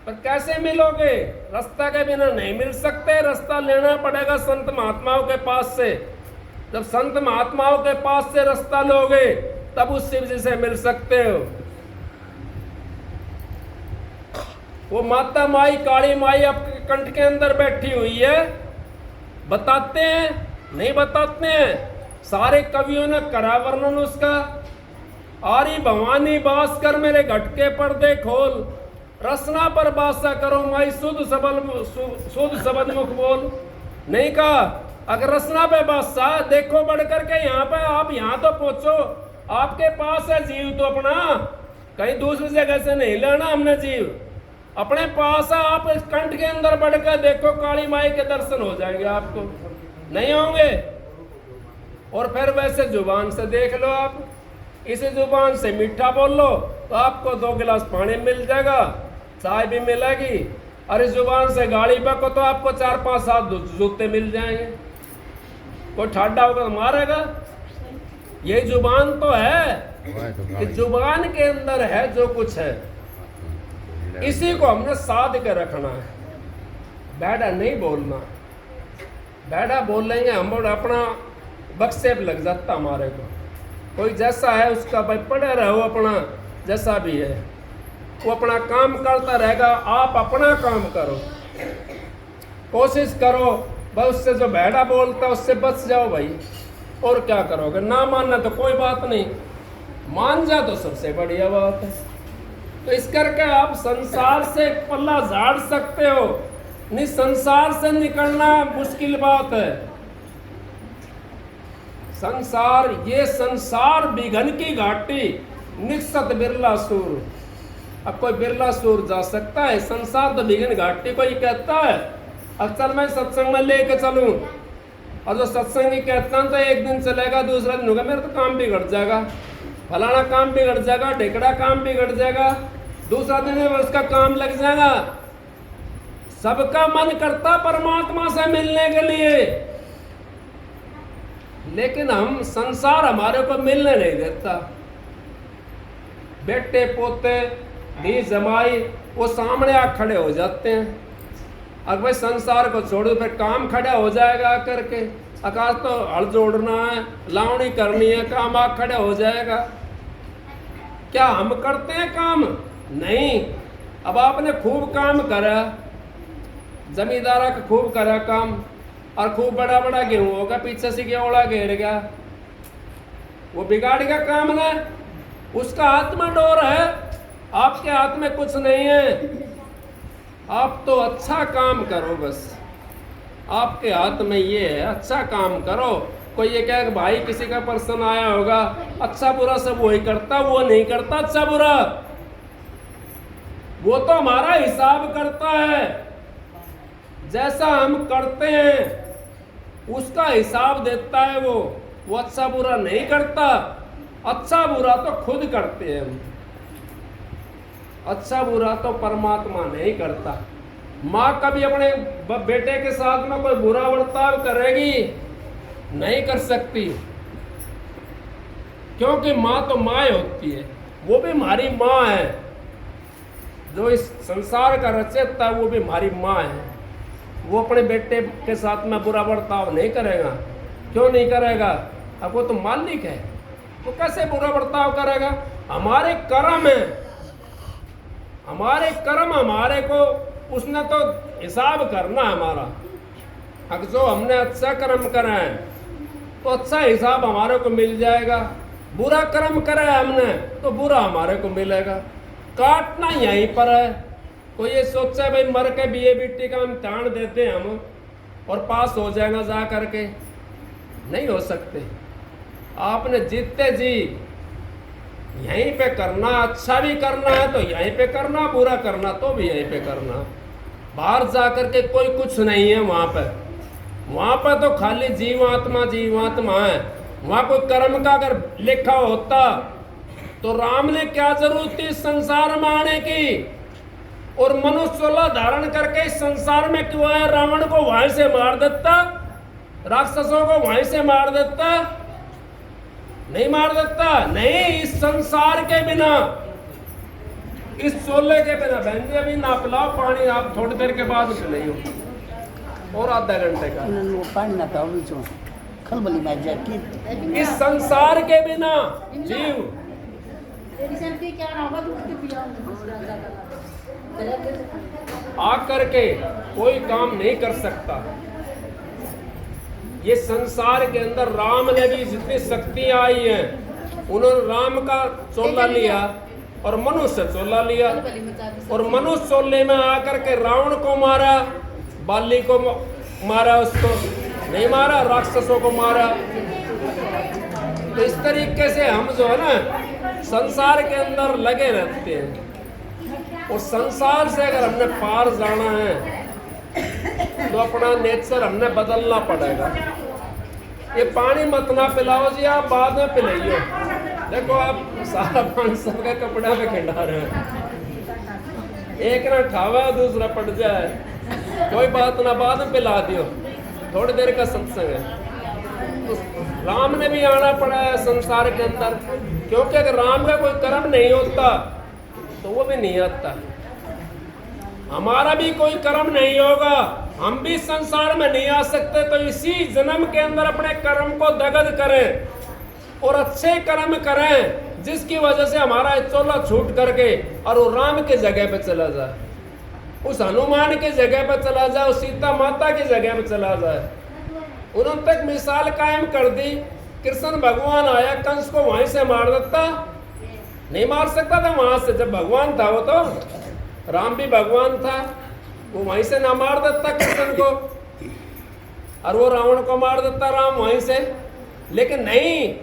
पर कैसे मिलोगे? रास्ता के बिना नहीं मिल सकते। रास्ता लेना पड़ेगा संत महात्माओं के पास से। जब संत महात्माओं के पास से रास्ता लोगे तब उस शिव जी से मिल सकते हो। वो माता माई काली माई आपके कंठ के अंदर बैठी हुई है। बताते हैं? नहीं बताते हैं। सारे कवियों ने करा वर्णन उसका। आरी भवानी बास कर मेरे घटके पर्दे खोल, रसना पर बासा करो माई शुद्ध सबद मुख बोल। नहीं कहा अगर रसना पे बासा देखो बढ़ करके यहाँ पे। आप यहाँ तो पहुंचो, आपके पास है जीव तो अपना, कहीं दूसरी जगह से नहीं लेना हमने जीव, अपने पास है। आप इस कंठ के अंदर बढ़कर देखो, काली माई के दर्शन हो जाएंगे आपको। नहीं होंगे? और फिर वैसे जुबान से देख लो आप, इसी जुबान से मीठा बोल लो तो आपको 2 गिलास पानी मिल जाएगा, चाय भी मिलेगी। और इस जुबान से गाली बको तो आपको 4-5-7 जूते मिल जाएंगे। कोई ठाडा होगा तो मारेगा। ये जुबान तो है कि जुबान के अंदर है जो कुछ है, इसी को हमने साध के रखना है। बैठा नहीं बोलना। बैठा बोल लेंगे हम अपना बक्सेप लग जाता हमारे को। कोई जैसा है उसका भाई पड़े रहो, अपना जैसा भी है वो अपना काम करता रहेगा। आप अपना काम करो, कोशिश करो भाई उससे जो बैठा बोलता है उससे बच जाओ भाई। और क्या करोगे? ना मानना तो कोई बात नहीं, मान जा तो सबसे बढ़िया बात है। तो इस करके आप संसार से पल्ला झाड़ सकते हो। नहीं, संसार से निकलना मुश्किल बात है। संसार, ये संसार बिघन की घाटी, निकसत बिरला सूर। अब कोई बिरला सूर जा सकता है? संसार तो बिघन घाटी कोई कहता है अक्सर मैं सत्संग में लेके चलूं, और जो सत्संगी कहता हूं तो एक दिन चलेगा, दूसरा दिन होगा मेरा तो काम बिगड़ जाएगा, फलाना काम बिगड़ जाएगा, ढेकड़ा काम बिगड़ जाएगा, दूसरा दिन में उसका काम लग जाएगा। सबका मन करता परमात्मा से मिलने के लिए, लेकिन हम संसार हमारे को मिलने नहीं देता। बेटे पोते दी जमाई वो सामने आ खड़े हो जाते हैं। अगर भाई संसार को छोड़ो फिर काम खड़ा हो जाएगा करके, आकाश तो हल जोड़ना है, लावणी करनी है, काम आ खड़ा हो जाएगा। क्या हम करते हैं काम? नहीं। अब आपने खूब काम करा, जमींदारा का खूब करा काम, और खूब बड़ा बड़ा गेहूं होगा, पीछे से गेवड़ा घेर गया, वो बिगाड़ेगा काम ना। उसका हाथ में डोर है, आपके हाथ में कुछ नहीं है। आप तो अच्छा काम करो, बस आपके हाथ में ये है, अच्छा काम करो। कोई ये कहे कि भाई किसी का पर्सन आया होगा, अच्छा बुरा सब वही करता, वो नहीं करता अच्छा बुरा, वो तो हमारा हिसाब करता है। जैसा हम करते हैं उसका हिसाब देता है वो अच्छा बुरा नहीं करता। अच्छा बुरा तो खुद करते हैं हम, अच्छा बुरा तो परमात्मा नहीं करता। माँ कभी अपने बेटे के साथ में कोई बुरा बर्ताव करेगी? नहीं कर सकती, क्योंकि माँ तो माँ होती है, वो भी हमारी माँ है। जो इस संसार का रचयिता वो भी हमारी माँ है। वो अपने बेटे के साथ में बुरा बर्ताव नहीं करेगा, क्यों नहीं करेगा? अब वो तो मालिक है, वो कैसे बुरा बर्ताव करेगा? हमारे कर्म है, हमारे कर्म हमारे को उसने तो हिसाब करना हमारा। अगर जो हमने अच्छा कर्म करा है तो अच्छा हिसाब हमारे को मिल जाएगा, बुरा कर्म करा है हमने तो बुरा हमारे को मिलेगा। काटना यहीं पर है। कोई ये सोचा भाई मर के BA-BT का इम्तिहान देते हैं हम और पास हो जाएगा जा करके, नहीं हो सकते। आपने जीते जी यहीं पे करना, अच्छा भी करना है तो यहीं पे करना, बुरा करना तो भी यहीं पे करना। बाहर जा करके कोई कुछ नहीं है वहाँ पर तो खाली जीवात्मा जीवात्मा है। वहाँ कोई कर्म का अगर लिखा होता तो राम ने क्या जरूरत थी संसार में आने की? और मनुष्य चोला धारण करके इस संसार में क्यों आया? रावण को वहीं से मार देता, राक्षसों को वहीं से मार देता, नहीं मार देता? नहीं, इस संसार के बिना, इस चोले के बिना बहन जी अभी ना पिलाओ पानी, आप थोड़ी देर के बाद पिलाइयो और आधा घंटे का। वो पानी ना पिलाओ बीचों खलबली में जाके। इस संसार के बिना जीव आकर के कोई काम नहीं कर सकता। ये संसार के अंदर राम ने भी जितनी शक्तियां आई हैं, उन्होंने राम का चोला लिया और मनुष्य चोला लिया, और मनुष्य चोले में आकर के रावण को मारा, बाली को मारा, उसको नहीं मारा, राक्षसों को मारा। तो इस तरीके से हम जो है ना संसार के अंदर लगे रहते हैं। और संसार से अगर हमने पार जाना है तो अपना नेचर हमने बदलना पड़ेगा। ये पानी मत ना पिलाओ जी, आप बाद में पिलाइयो। देखो आप सारा पानी सबके कपड़ा पे खिंडा रहे हैं, एक ना खावा दूसरा पड़ जाए, कोई बात ना, बाद में पिला दियो, थोड़ी देर का सत्संग है। तो राम ने भी आना पड़ा है संसार के अंदर, क्योंकि अगर राम का कोई कर्म नहीं होता तो वो भी नहीं आता। हमारा भी कोई कर्म नहीं होगा, हम भी संसार में नहीं आ सकते। तो इसी जन्म के अंदर अपने कर्म को दगद करें और अच्छे कर्म करें, जिसकी वजह से हमारा चोला छूट करके और वो राम के जगह पे चला जाए, उस हनुमान के जगह पे चला जाए, उस सीता माता की जगह पे चला जाए। उन्होंने तक मिसाल कायम कर दी। कृष्ण भगवान आया, कंस को वहीं से मार देता, नहीं मार सकता था वहां से, जब भगवान था वो तो राम भी भगवान था, वो वहीं से ना मार देता कृष्ण को, और वो रावण को मार देता राम वहीं से। लेकिन नहीं,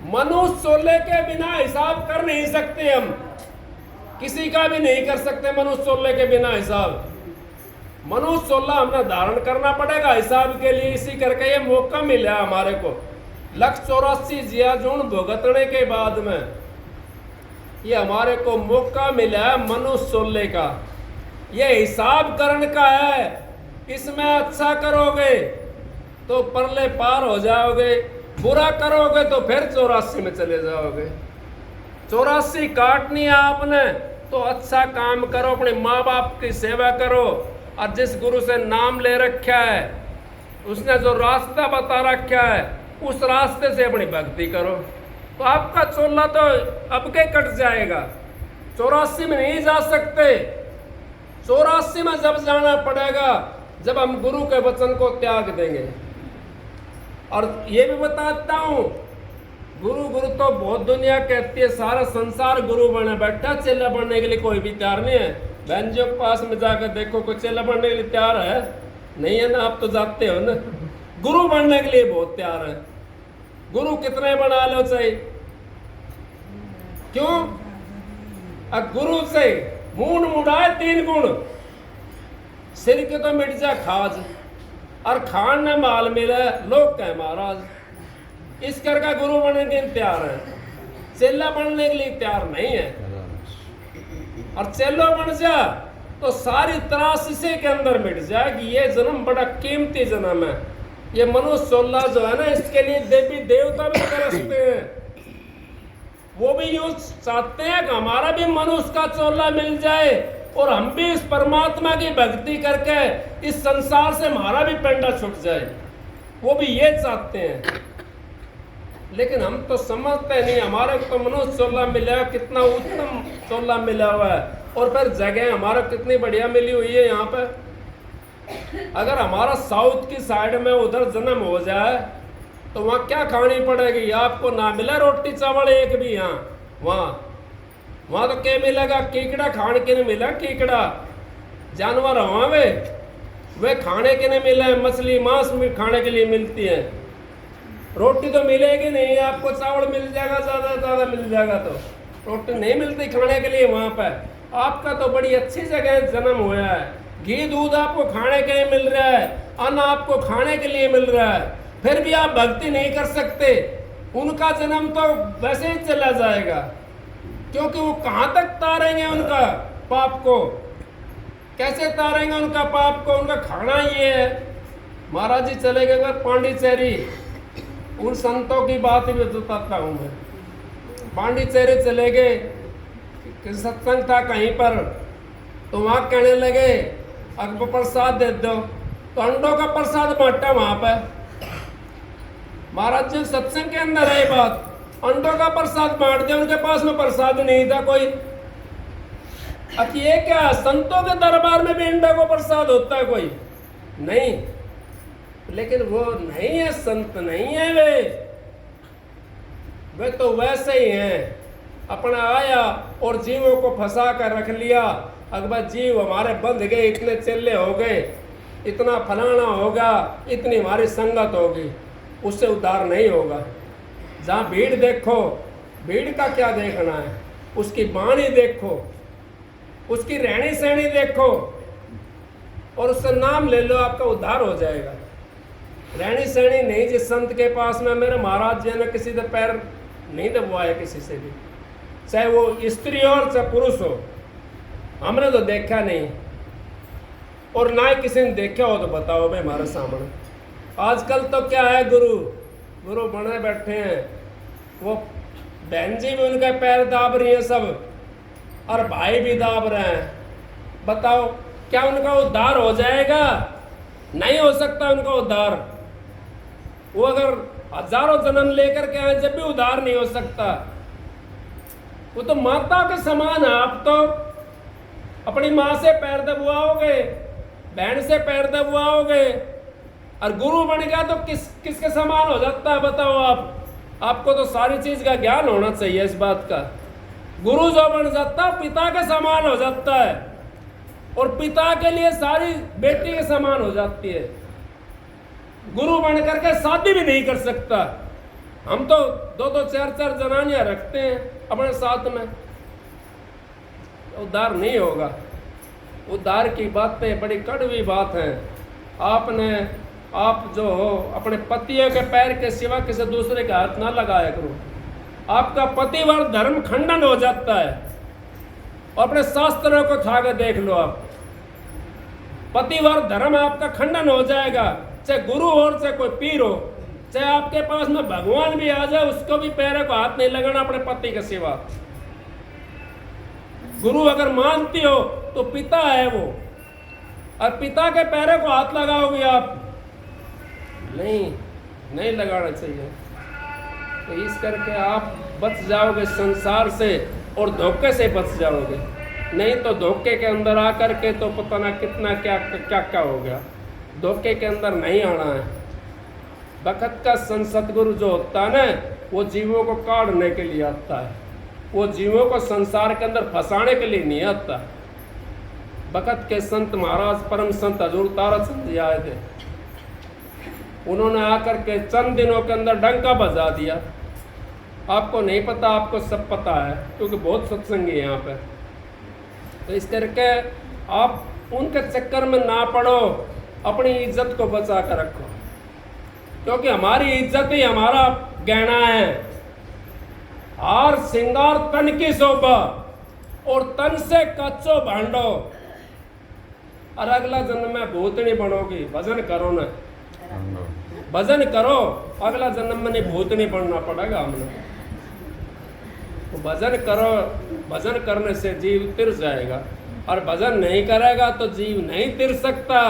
मनुष्य चोले के बिना हिसाब कर नहीं सकते हम, किसी का भी नहीं कर सकते मनुष्य चोले के बिना हिसाब। मनुष्य चोला हमने धारण करना पड़ेगा हिसाब के लिए। इसी करके ये मौका मिला हमारे को 184 जियाजून भुगतने के बाद में, ये हमारे को मौका मिला है मनुष्य चोले का। ये हिसाब करण का है, इसमें अच्छा करोगे तो परले पार हो जाओगे, बुरा करोगे तो फिर 84 में चले जाओगे। 84 काटनी है आपने तो अच्छा काम करो, अपने माँ बाप की सेवा करो, और जिस गुरु से नाम ले रखा है, उसने जो रास्ता बता रखा है, उस रास्ते से अपनी भक्ति करो, तो आपका चोला तो अब के कट जाएगा। 84 में नहीं जा सकते। 84 में जब जाना पड़ेगा जब हम गुरु के वचन को त्याग देंगे। और ये भी बताता हूँ, गुरु गुरु तो बहुत दुनिया कहती है, सारा संसार गुरु बने बैठा, चेला बनने के लिए कोई भी तैयार नहीं है। बहन जी के पास में जाकर देखो, कोई चेला बनने के लिए तैयार है? नहीं है ना, आप तो जाते हो ना। गुरु बनने के लिए बहुत तैयार है। गुरु कितने बना लो चाहिए, क्यों? गुरु से मूड मुड़ाए 3 गुण, सिर के तो मिट जाए खाज, और खान ने माल मिले लोग कहे महाराज। इस करके गुरु बनने के लिए तैयार है, चेला बनने के लिए तैयार नहीं है। और चेलो बन जा तो सारी त्रास इसी के अंदर मिट जाए कि ये जन्म बड़ा कीमती जन्म है। ये मनुष्य चोला जो है ना, इसके लिए देवी देवता भी तरसते हैं, वो भी यूं चाहते हैं कि हमारा भी मनुष्य का चोला मिल जाए और हम भी इस परमात्मा की भक्ति करके इस संसार से हमारा भी पेंडा छूट जाए। वो भी ये चाहते हैं, लेकिन हम तो समझते नहीं। हमारे को तो मनुष्य चोला मिला, कितना उत्तम चोला मिला हुआ है, और फिर जगह हमारा कितनी बढ़िया मिली हुई है यहाँ पे। अगर हमारा साउथ की साइड में उधर जन्म हो जाए तो वहाँ क्या खानी पड़ेगी? आपको ना मिला रोटी चावल एक भी यहाँ, वहाँ तो क्या मिलेगा? कीकड़ा खाने के नहीं मिला, कीकड़ा जानवर वहाँ वे खाने के नहीं मिले, मछली मांस भी खाने के लिए मिलती है, रोटी तो मिलेगी नहीं। आपको चावल मिल जाएगा, ज़्यादा मिल जाएगा, तो रोटी नहीं मिलती खाने के लिए वहाँ पर। आपका तो बड़ी अच्छी जगह जन्म हुआ है, घी दूध आपको खाने के लिए मिल रहा है, अन्न आपको खाने के लिए मिल रहा है, फिर भी आप भक्ति नहीं कर सकते। उनका जन्म तो वैसे ही चला जाएगा, क्योंकि वो कहाँ तक तारेंगे उनका पाप को? कैसे तारेंगे उनका पाप को? उनका खाना ये है। महाराज जी चले गए पांडिचेरी, उन संतों की बात भी बताता हूँ मैं। पांडिचेरी चले गए, सत्संग था कहीं पर, तो वहाँ कहने लगे अगर प्रसाद दे दो, तो अंडों का प्रसाद बांटा वहाँ पर। महाराज जी सत्संग के अंदर है बात, अंडों का प्रसाद बांट दिया, उनके पास में प्रसाद नहीं था कोई। अब ये क्या, संतों के दरबार में भी अंडों को प्रसाद होता है कोई? नहीं, लेकिन वो नहीं है, संत नहीं है वे तो वैसे ही हैं। अपना आया और जीवों को फंसा कर रख लिया। अकबर जीव हमारे बंध गए, इतने चेले हो गए, इतना फलाना होगा, इतनी हमारी संगत होगी, उससे उद्धार नहीं होगा। जहाँ भीड़ देखो, भीड़ का क्या देखना है? उसकी वाणी देखो, उसकी रहनी सहनी देखो, और उससे नाम ले लो, आपका उद्धार हो जाएगा। रहनी सहनी नहीं, जिस संत के पास में मेरे महाराज जी ने किसी से पैर नहीं दबवाया, किसी से भी, चाहे वो स्त्री हो और चाहे पुरुष हो, हमने तो देखा नहीं, और ना ही किसी ने देखा हो तो बताओ भाई हमारे सामने। आजकल तो क्या है, गुरु बने बैठे हैं, वो बहन जी भी उनके पैर दाब रही है सब, और भाई भी दाब रहे हैं। बताओ क्या उनका उद्धार हो जाएगा? नहीं हो सकता उनका उद्धार। वो अगर हजारों जन्म लेकर के आए, जब भी उद्धार नहीं हो सकता। वो तो माता के समान है। आप तो अपनी माँ से पैर दबवाओगे, बहन से पैर दबवाओगे, और गुरु बन गया तो किसके समान हो जाता है? बताओ आप। आपको तो सारी चीज का ज्ञान होना चाहिए इस बात का। गुरु जो बन जाता है पिता के समान हो जाता है, और पिता के लिए सारी बेटी के समान हो जाती है। गुरु बन करके शादी भी नहीं कर सकता। हम तो 2-2 4-4 जनानियां रखते हैं अपने साथ में, उद्धार नहीं होगा। उद्धार की बातें बड़ी कड़वी बात है। आप जो हो अपने पतियों के पैर के सिवा किसी दूसरे के हाथ ना लगाया करो। आपका पतिवर्त धर्म खंडन हो जाता है। और अपने शास्त्रों को उठा के देख लो आप, पतिवर्त धर्म आपका खंडन हो जाएगा। चाहे गुरु हो चाहे कोई पीर हो, चाहे आपके पास में भगवान भी आ जाए, उसको भी पैरों को हाथ नहीं लगाना अपने पति के सिवा। गुरु अगर मानती हो तो पिता है वो, और पिता के पैरों को हाथ लगाओगे आप? नहीं लगाना चाहिए। तो इस करके आप बच जाओगे संसार से, और धोखे से बच जाओगे। नहीं तो धोखे के अंदर आकर के तो पता ना कितना क्या हो गया। धोखे के अंदर नहीं आना है। वक़्त का सतगुरु जो होता है ना, वो जीवों को काढ़ने के लिए आता है, वो जीवों को संसार के अंदर फंसाने के लिए नहीं आता। वक़्त के संत महाराज परम संत हजूर ताराचंद जी आए थे, उन्होंने आकर के चंद दिनों के अंदर डंका बजा दिया। आपको नहीं पता, आपको सब पता है, क्योंकि बहुत सत्संगी है यहाँ पे। तो इस करके आप उनके चक्कर में ना पड़ो, अपनी इज्जत को बचा कर रखो, क्योंकि हमारी इज्जत ही हमारा गहना है। हार श्रृंगार तन की शोभा, और तन से कच्चो भांडो, और अगला जन्म में भूतनी बनोगी। भजन करो ना, भजन करो, अगला जन्म में नहीं भूतनी बनना पड़ेगा हमने। तो भजन करो, भजन करने से जीव तिर जाएगा, और भजन नहीं करेगा तो जीव नहीं तिर सकता।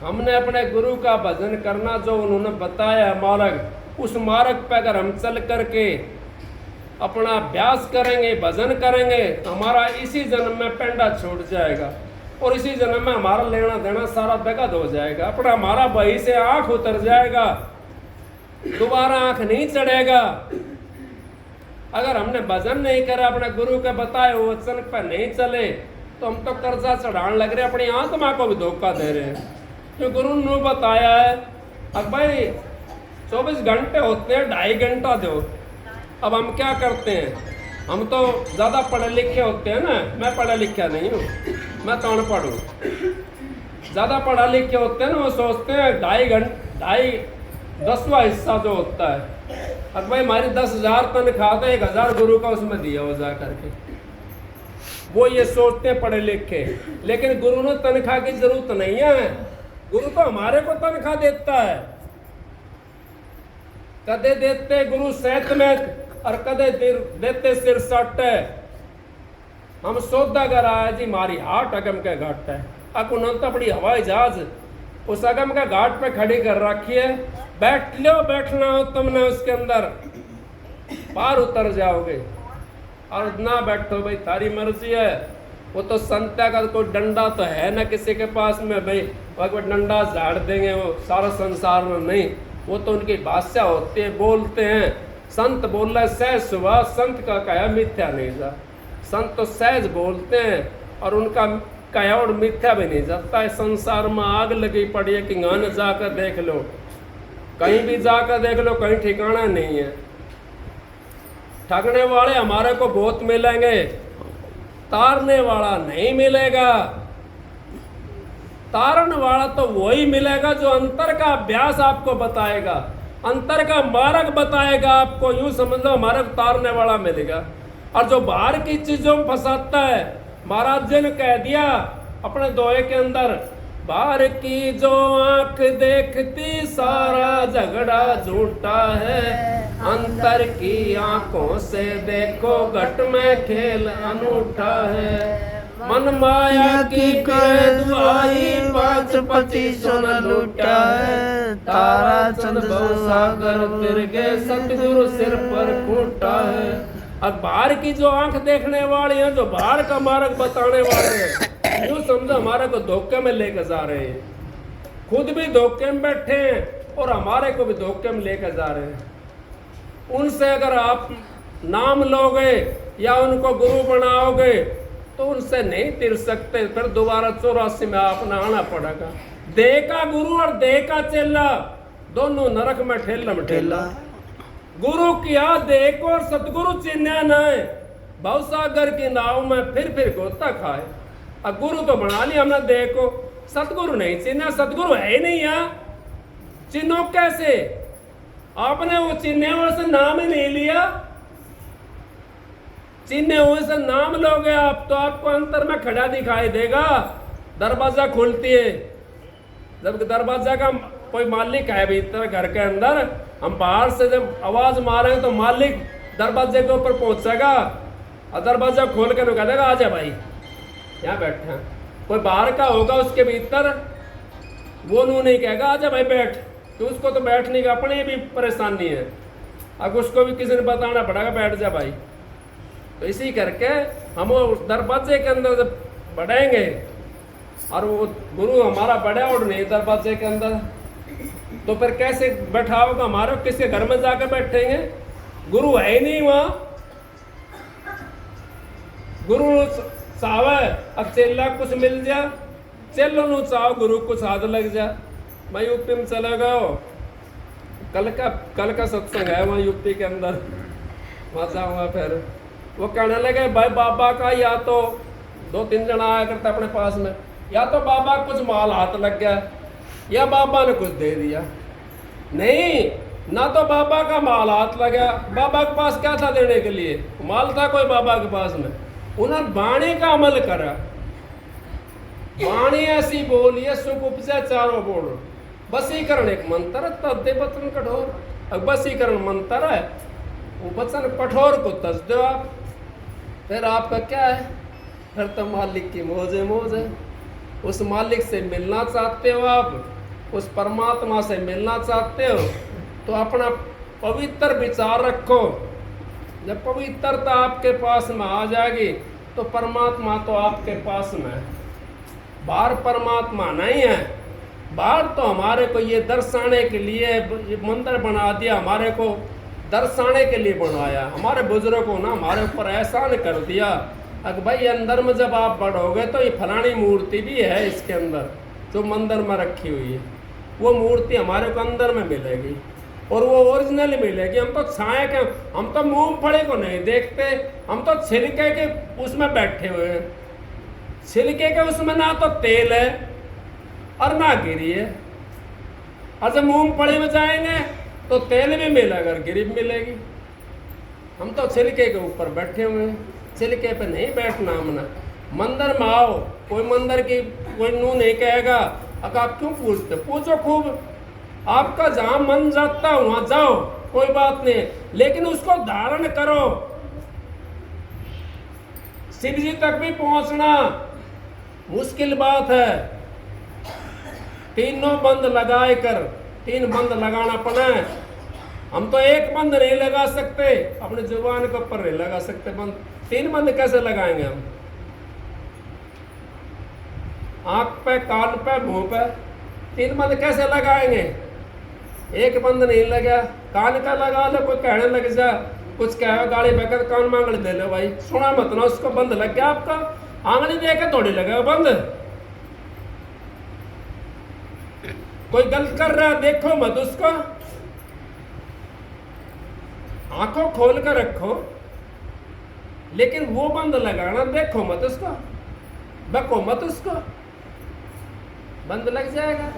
हमने अपने गुरु का भजन करना, जो उन्होंने बताया मार्ग, उस मार्ग पर अगर हम चल करके अपना अभ्यास करेंगे, भजन करेंगे, तो हमारा इसी जन्म में पेंडा छूट जाएगा और इसी जन्म में हमारा लेना देना सारा बेकद हो जाएगा। अपना हमारा वही से आंख उतर जाएगा, दोबारा आंख नहीं चढ़ेगा। अगर हमने भजन नहीं करा, अपने गुरु के बताए हुए वचन पर नहीं चले, तो हम तो कर्जा चढ़ाने लग रहे, अपनी आत्मा को भी धोखा दे रहे हैं। जो गुरु ने बताया है, अब भाई 24 घंटे होते हैं, 2.5 घंटा दो। अब हम क्या करते हैं, हम तो ज़्यादा पढ़े लिखे होते हैं ना, मैं पढ़ा लिखा नहीं हूँ, मैं तो अनपढ़ हूँ। ज़्यादा पढ़ा लिखे होते हैं ना, वो सोचते हैं 2.5 10वां हिस्सा जो होता है, अब भाई हमारी 10,000 तनख्वाह तो 1,000 गुरु का उसमें दिया हो जा करके, वो ये सोचते हैं पढ़े लिखे। लेकिन गुरु ने तनख्वाह की जरूरत नहीं है, गुरु तो हमारे को तनख्वाह देता है। कदे देते गुरु सेहत में और कदे देते सिर सट। हम सौदागर आया जी, मारी हाट अगम के घाट है, अब उन्होंने तो अपनी हवाई जहाज उस अगम के घाट पे खड़ी कर रखी है, बैठ लो, बैठना हो तुमने उसके अंदर, पार उतर जाओगे, और ना बैठो भाई थारी मर्जी है। वो तो संत्या का कोई डंडा तो है ना किसी के पास में भाई, वो डंडा झाड़ देंगे वो सारा संसार में, नहीं, वो तो उनकी भाषा होती है, बोलते हैं। संत बोला सहज सुबह, संत का कहा मिथ्या नहीं जा। संत तो सहज बोलते हैं और उनका कहा और मिथ्या भी नहीं जाता है। संसार में आग लगी पड़ी है कि गाने जाकर देख लो, कहीं भी जाकर देख लो, कहीं ठिकाना नहीं है। ठगने वाले हमारे को बहुत मिलेंगे, तारने वाला नहीं मिलेगा। तारण वाला तो वही मिलेगा जो अंतर का अभ्यास आपको बताएगा, अंतर का मार्ग बताएगा आपको। यूं समझ लो मार्ग तारने वाला मिलेगा। और जो बाहर की चीजों में फंसाता है, महाराज जी ने कह दिया अपने दोहे के अंदर, बाहर की जो आंख देखती सारा झगड़ा झूठा है, अंतर की आंखों से देखो घट में खेल अनूठा है। मन माया की करे दुआई, पाचपति सुन लूटा है, तारा चंद्र सागर तिरगे सतगुरु सिर पर फूटा है। अब बाहर की जो आंख देखने वाले हैं, जो बाहर का मार्ग बताने वाले हैं, यूं समझो हमारे को धोखे में लेकर जा रहे हैं, खुद भी धोखे में बैठे हैं और हमारे को भी धोखे में लेकर जा रहे हैं। उनसे अगर आप नाम लोगे या उनको गुरु बनाओगे तो उनसे नहीं तिर सकते, फिर दोबारा 84 में आपने आना पड़ेगा। देह का गुरु और देह का चेला दोनों नरक में ठेलम ठेला। गुरु किया देह को और सतगुरु चिन्ह न, भवसागर की नाव में फिर गोता खाए। अब गुरु तो बना लिया हमने देह को, सतगुरु नहीं चिन्ह, सतगुरु है ही नहीं यहाँ, चिन्हो कैसे? आपने वो चिन्ह हुए से नाम ही नहीं लिया। चिन्ह हुए से नाम लोगे आप तो आपको अंतर में खड़ा दिखाई देगा। दरवाजा खुलती है, जब दरवाजा का कोई मालिक है भीतर घर के अंदर, हम बाहर से जब आवाज मारेंगे तो मालिक दरवाजे के ऊपर पहुंचेगा और दरवाजा खोल कर कह देगा आजा भाई यहाँ बैठे हैं। कोई बाहर का होगा उसके भीतर, वो नू नहीं कहेगा आजा भाई बैठ, तो उसको तो बैठने की अपनी भी परेशानी है, अब उसको भी किसी ने बताना पड़ेगा बैठ जा भाई। तो इसी करके हम दरवाजे के अंदर जब बढ़ेंगे और वो गुरु हमारा बढ़े और नहीं दरवाजे के अंदर, तो फिर कैसे बैठा होगा हमारा? किसके घर में जाकर बैठेंगे? गुरु है ही नहीं वहां। गुरु चाहे अब चेला कुछ मिल जा, चेलो नु चाहो गुरु कुछ हाथ लग जा। मैं यूपी में चला गया, कल का सत्संग है वहाँ यूपी के अंदर, वहाँ जाऊँगा। फिर वो कहने लगे भाई बाबा का या तो 2-3 जना आया करता अपने पास में, या तो बाबा कुछ माल हाथ लग गया या बाबा ने कुछ दे दिया। नहीं, ना तो बाबा का माल हाथ लगा, बाबा के पास क्या था देने के लिए? माल था कोई बाबा के पास में? उन्होंने वाणी का अमल करा। वाणी ऐसी बोली है सुख उपजा चारों बोल। बसीकरण एक मंत्र है, तद्दे वचन कठोर। अब बसीकरण मंत्र है, वो वचन कठोर को तज दो आप, फिर आपका क्या है? फिर तो मालिक की मौज है। उस मालिक से मिलना चाहते हो आप, उस परमात्मा से मिलना चाहते हो तो अपना पवित्र विचार रखो। जब पवित्रता आपके पास में आ जाएगी तो परमात्मा तो आपके पास में है। बाहर परमात्मा नहीं है। बाहर तो हमारे को ये दर्शाने के लिए ये मंदिर बना दिया, हमारे को दर्शाने के लिए बनाया। हमारे बुजुर्गों को ना हमारे ऊपर एहसान कर दिया अगर भाई अंदर में जब आप बढ़ोगे तो ये फलानी मूर्ति भी है इसके अंदर जो मंदिर में रखी हुई है, वो मूर्ति हमारे को अंदर में मिलेगी और वो ओरिजिनल मिलेगी। हम तो छाए के, हम तो मूंगफली को नहीं देखते, हम तो छिलके के उसमें बैठे हुए हैं। छिलके के उसमें ना तो तेल है और ना गिरी है। और जब मूंगफली में जाएंगे तो तेल भी मिलेगा और गिरी भी मिलेगी। हम तो छिलके के ऊपर बैठे हुए हैं, छिलके पे नहीं बैठना हमने। मंदिर में आओ, कोई मंदिर की कोई नू नहीं कहेगा। अगर आप क्यों पूछते, पूछो खूब, आपका जहां मन जाता है वहां जाओ, कोई बात नहीं, लेकिन उसको धारण करो। शिव जी तक भी पहुंचना मुश्किल बात है। तीनों बंद लगाए कर, 3 बंद लगाना पड़ा है। हम तो एक बंद नहीं लगा सकते, अपने जुबान के ऊपर नहीं लगा सकते बंद। 3 बंद कैसे लगाएंगे हम? आंख पे, कान पे, मुंह पे 3 बंद कैसे लगाएंगे? एक बंद नहीं लगा, कान का लगा लो। कोई कहने लग जा, कुछ कहे गाड़ी बकर कान में आंगली ले लो भाई, सुना मत ना, उसको बंद लग गया आपका। आंगली दे के थोड़ी लगा बंद। कोई गलत कर रहा है देखो मत उसको, आंखों खोल कर रखो, लेकिन वो बंद लगाना देखो मत उसको, बको मत उसको, बंद लग जाएगा।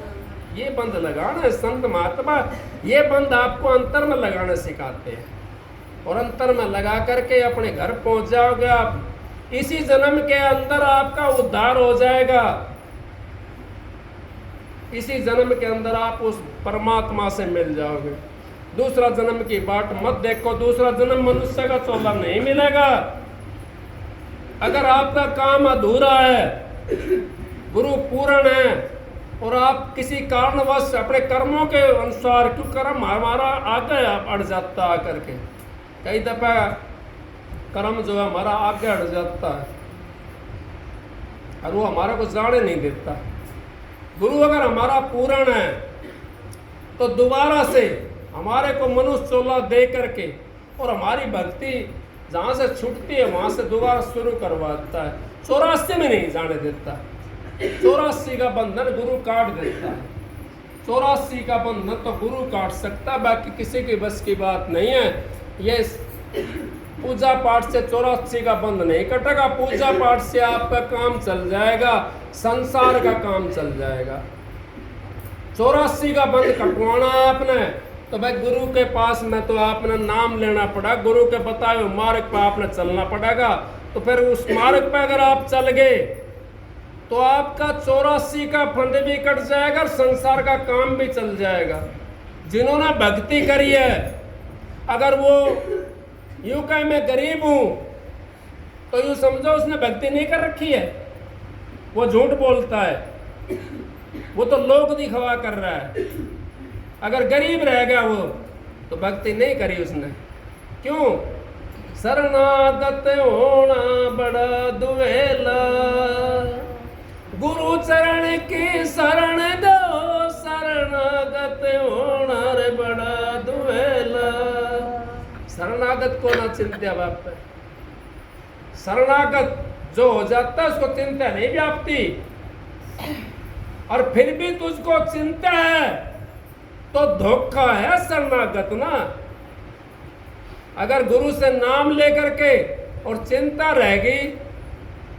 ये बंद लगाना है संत महात्मा, ये बंद आपको अंतर में लगाना सिखाते हैं और अंतर में लगा करके अपने घर पहुंच जाओगे आप। इसी जन्म के अंदर आपका उद्धार हो जाएगा। इसी जन्म के अंदर आप उस परमात्मा से मिल जाओगे। दूसरा जन्म की बाट मत देखो, दूसरा जन्म मनुष्य का चोला नहीं मिलेगा। अगर आपका काम अधूरा है, गुरु पूर्ण है और आप किसी कारणवश अपने कर्मों के अनुसार, क्यों कर्म हमारा आगे अड़ जाता आकर के, कई दफा कर्म जो है हमारा आगे अड़ जाता है और वो हमारे को जाने नहीं देता। गुरु अगर हमारा पूर्ण है तो दोबारा से हमारे को मनुष्य चोला दे करके और हमारी भक्ति जहाँ से छूटती है वहाँ से दोबारा शुरू करवाता है। 84 में नहीं जाने देता। 84 का बंधन गुरु काट देता है। 84 का बंधन तो गुरु काट सकता, बाकी किसी की बस की बात नहीं है। ये पूजा पाठ से 84 का बंध नहीं कटेगा। पूजा पाठ से आपका काम चल जाएगा, संसार का काम चल जाएगा। 84 का बंध कटवाना है आपने तो भाई गुरु के पास में तो आपने नाम लेना पड़ा, गुरु के बताए हुए मार्ग पर आपने चलना पड़ेगा। तो फिर उस मार्ग पर अगर आप चल गए तो आपका 84 का फंद भी कट जाएगा और संसार का काम भी चल जाएगा। जिन्होंने भक्ति करी है, अगर वो यूं कहे मैं गरीब हूं तो यूं समझो उसने भक्ति नहीं कर रखी है, वो झूठ बोलता है, वो तो लोक दिखावा कर रहा है। अगर गरीब रह गया वो तो भक्ति नहीं करी उसने। क्यों? शरणागत होना बड़ा दुवेला, गुरु चरण की शरण दो, शरणागत होना रे बड़ा दुवेला। शरणागत को ना चिंता व्याप्त, शरणागत जो हो जाता है उसको चिंता नहीं व्याप्ति। और फिर भी तुझको चिंता है तो धोखा है शरणागत ना। अगर गुरु से नाम लेकर के और चिंता रहेगी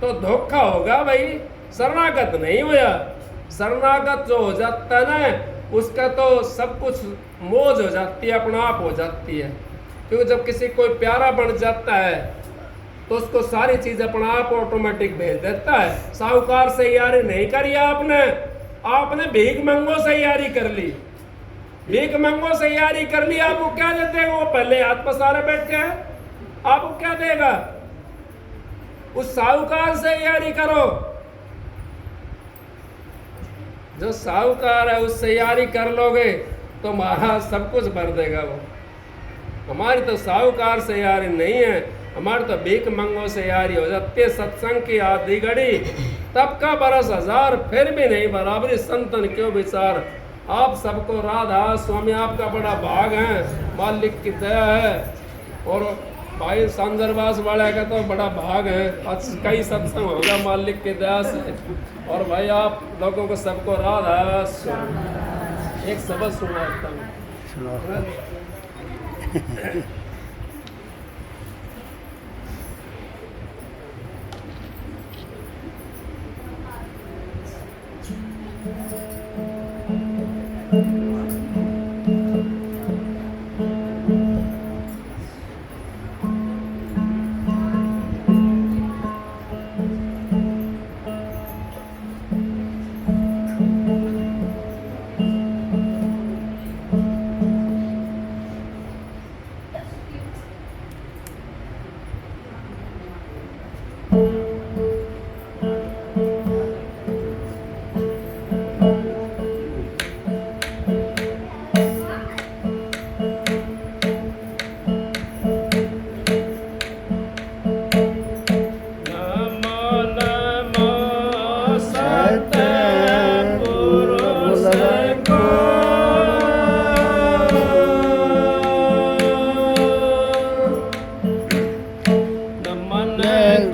तो धोखा होगा भाई, शरणागत नहीं हुआ। शरणागत जो हो जाता है ना उसका तो सब कुछ मौज हो जाती है, अपना आप हो जाती है। क्योंकि जब किसी कोई प्यारा बन जाता है तो उसको सारी चीज अपना आप ऑटोमेटिक भेज देता है। साहूकार से यारी नहीं करी आपने, आपने भीख मंगो से यारी कर ली। भीख मंगो से यारी कर ली, आपको क्या देते? वो पहले हाथ पसारे बैठे हैं, आपको क्या देगा? उस साहूकार से यारी करो जो साहूकार है उससे यारी कर लोगे तो महाराज सब कुछ भर देगा वो। हमारी तो साहूकार से यारी नहीं है, हमारी तो भीख मंगो से यारी हो जाती। सत्संग की आधी घड़ी तब का बरस हजार फिर भी नहीं बराबरी, संतन क्यों विचार। आप सबको राधा स्वामी आपका बड़ा भाग है, मालिक की दया है। और भाई सांजरवास वाले का तो बड़ा भाग है, कई सत्संग होगा मालिक की दया से। और भाई आप लोगों को सबको राधा स्वामी। एक सबक सुनाता हूँ।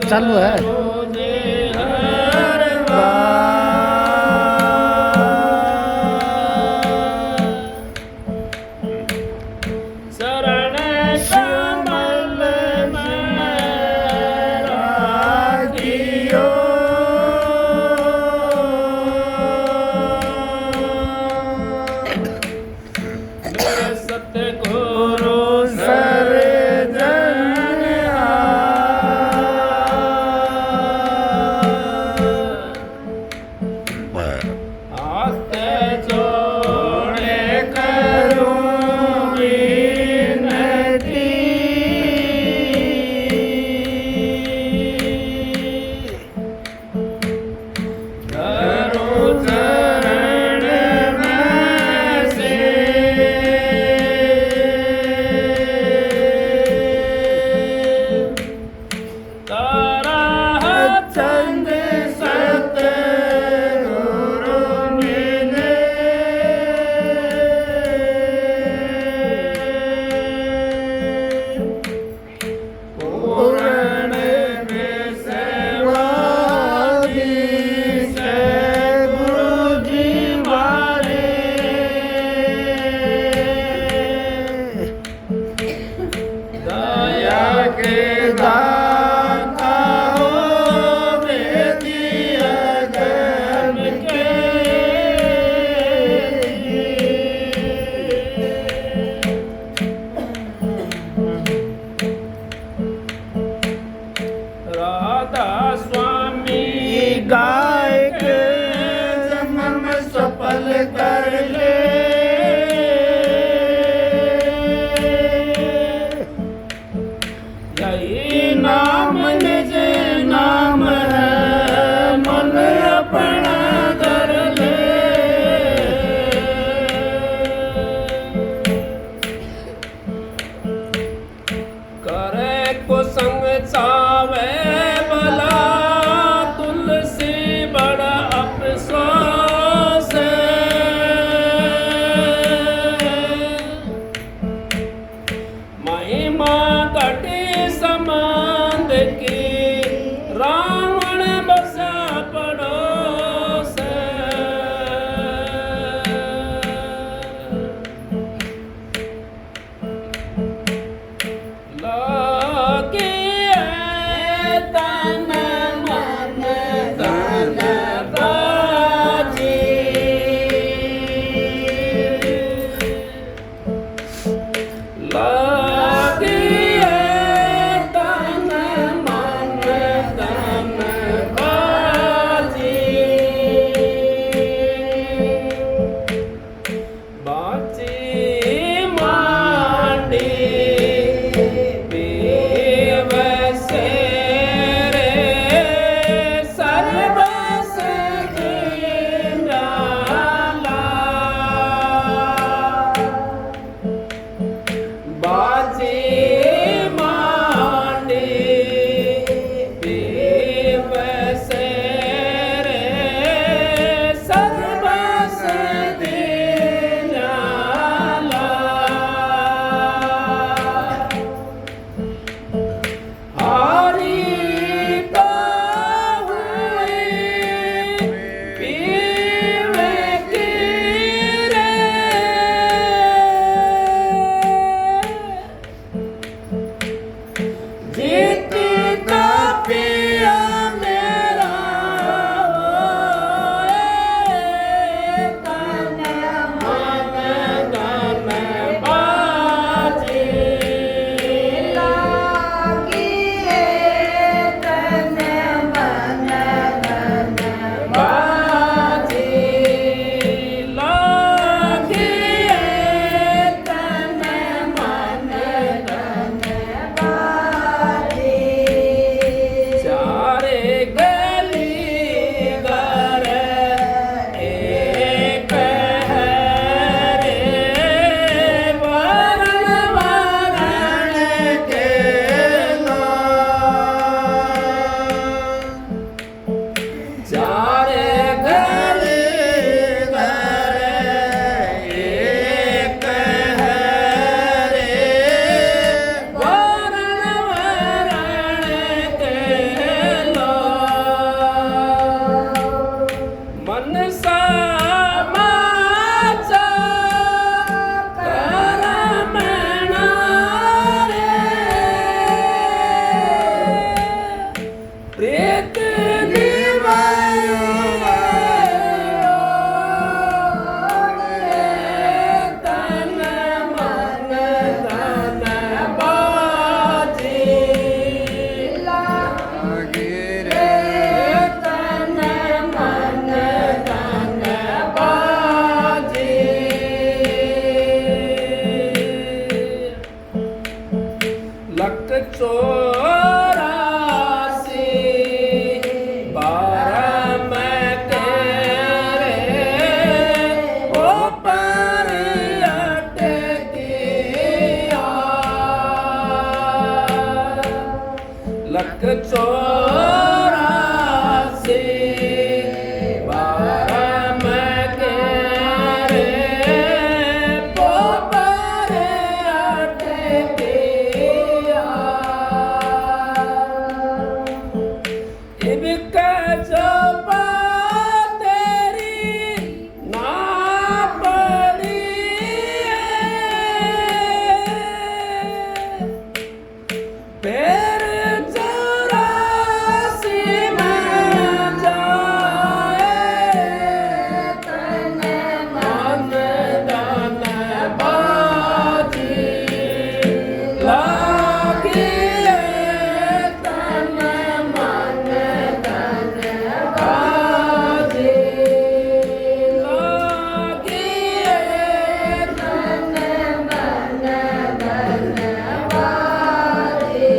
चालू है। लगे मांडी पीवस रे सर्वस दीनाला हरि तो हुए पीवे की रे जीती का पिया मेरा तन मन धन बाजी बाजी लागिए तन मन धन चारे गली घर एक है रे वरण वरण के चारे गली घर एक है रे वरण वरण के मन समाचा करमना रे प्रीत निभायो तन मन धन बाजी गिरे तन मन धन बाजी लक चौरासी बारह में तेरे ओ पर अटकिया लक चौरासी बारह में तेरे ओ पर अटकिया इनका जब तेरी ना पड़ी पैर चौरासी में जाए तन मन धन बाजी लागिए तन मन धन बाजी लागिए तन मन धन बाजी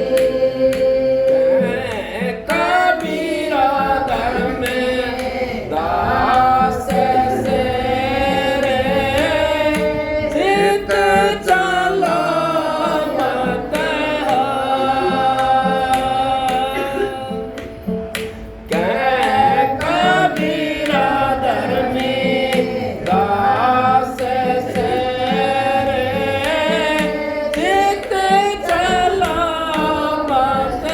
कबीरा दर में दास से रे चित चलो मत कबीरा दर में दास से रे चित चलो मत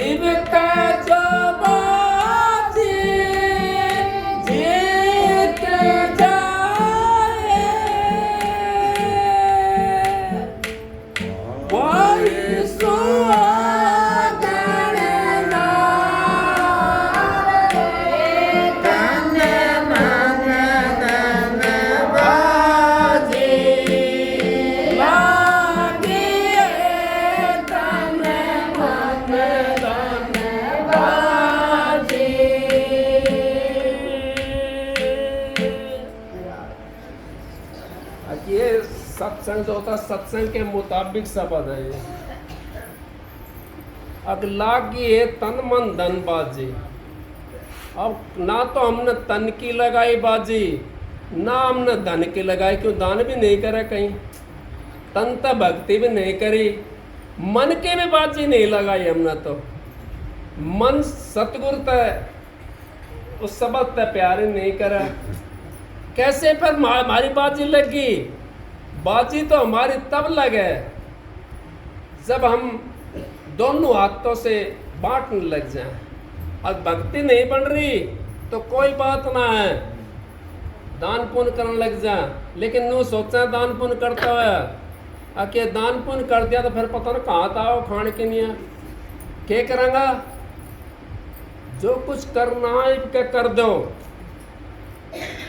इनका जबाजी जीत जाए वही सुहागन तन मन धन बाजी लागिए तन मन धन बाजी ये सत्संग जो होता है सत्संग के मुताबिक शब्द है ये अगला की है तन मन धन बाजी अब ना तो हमने तन की लगाई बाजी ना हमने धन की लगाई, क्यों दान भी नहीं करे कहीं, तन तक भक्ति भी नहीं करी, मन के भी बाजी नहीं लगाई हमने। तो मन सतगुरु तय उस सबक तय प्यारे नहीं करा, कैसे पर हमारी बाजी लगी? बाजी तो हमारी तब लगे जब हम दोनों हाथों से बांटने लग जाए। अब भक्ति नहीं बन रही तो कोई बात ना है, दान पुण्य करने लग जाए, लेकिन नू सोचा दान पुण्य करता हुआ आके दान पुण्य कर दिया तो फिर पता ना कहाँ था वो खाने के लिए क्या करेंगा। जो कुछ करना है क्या कर दो,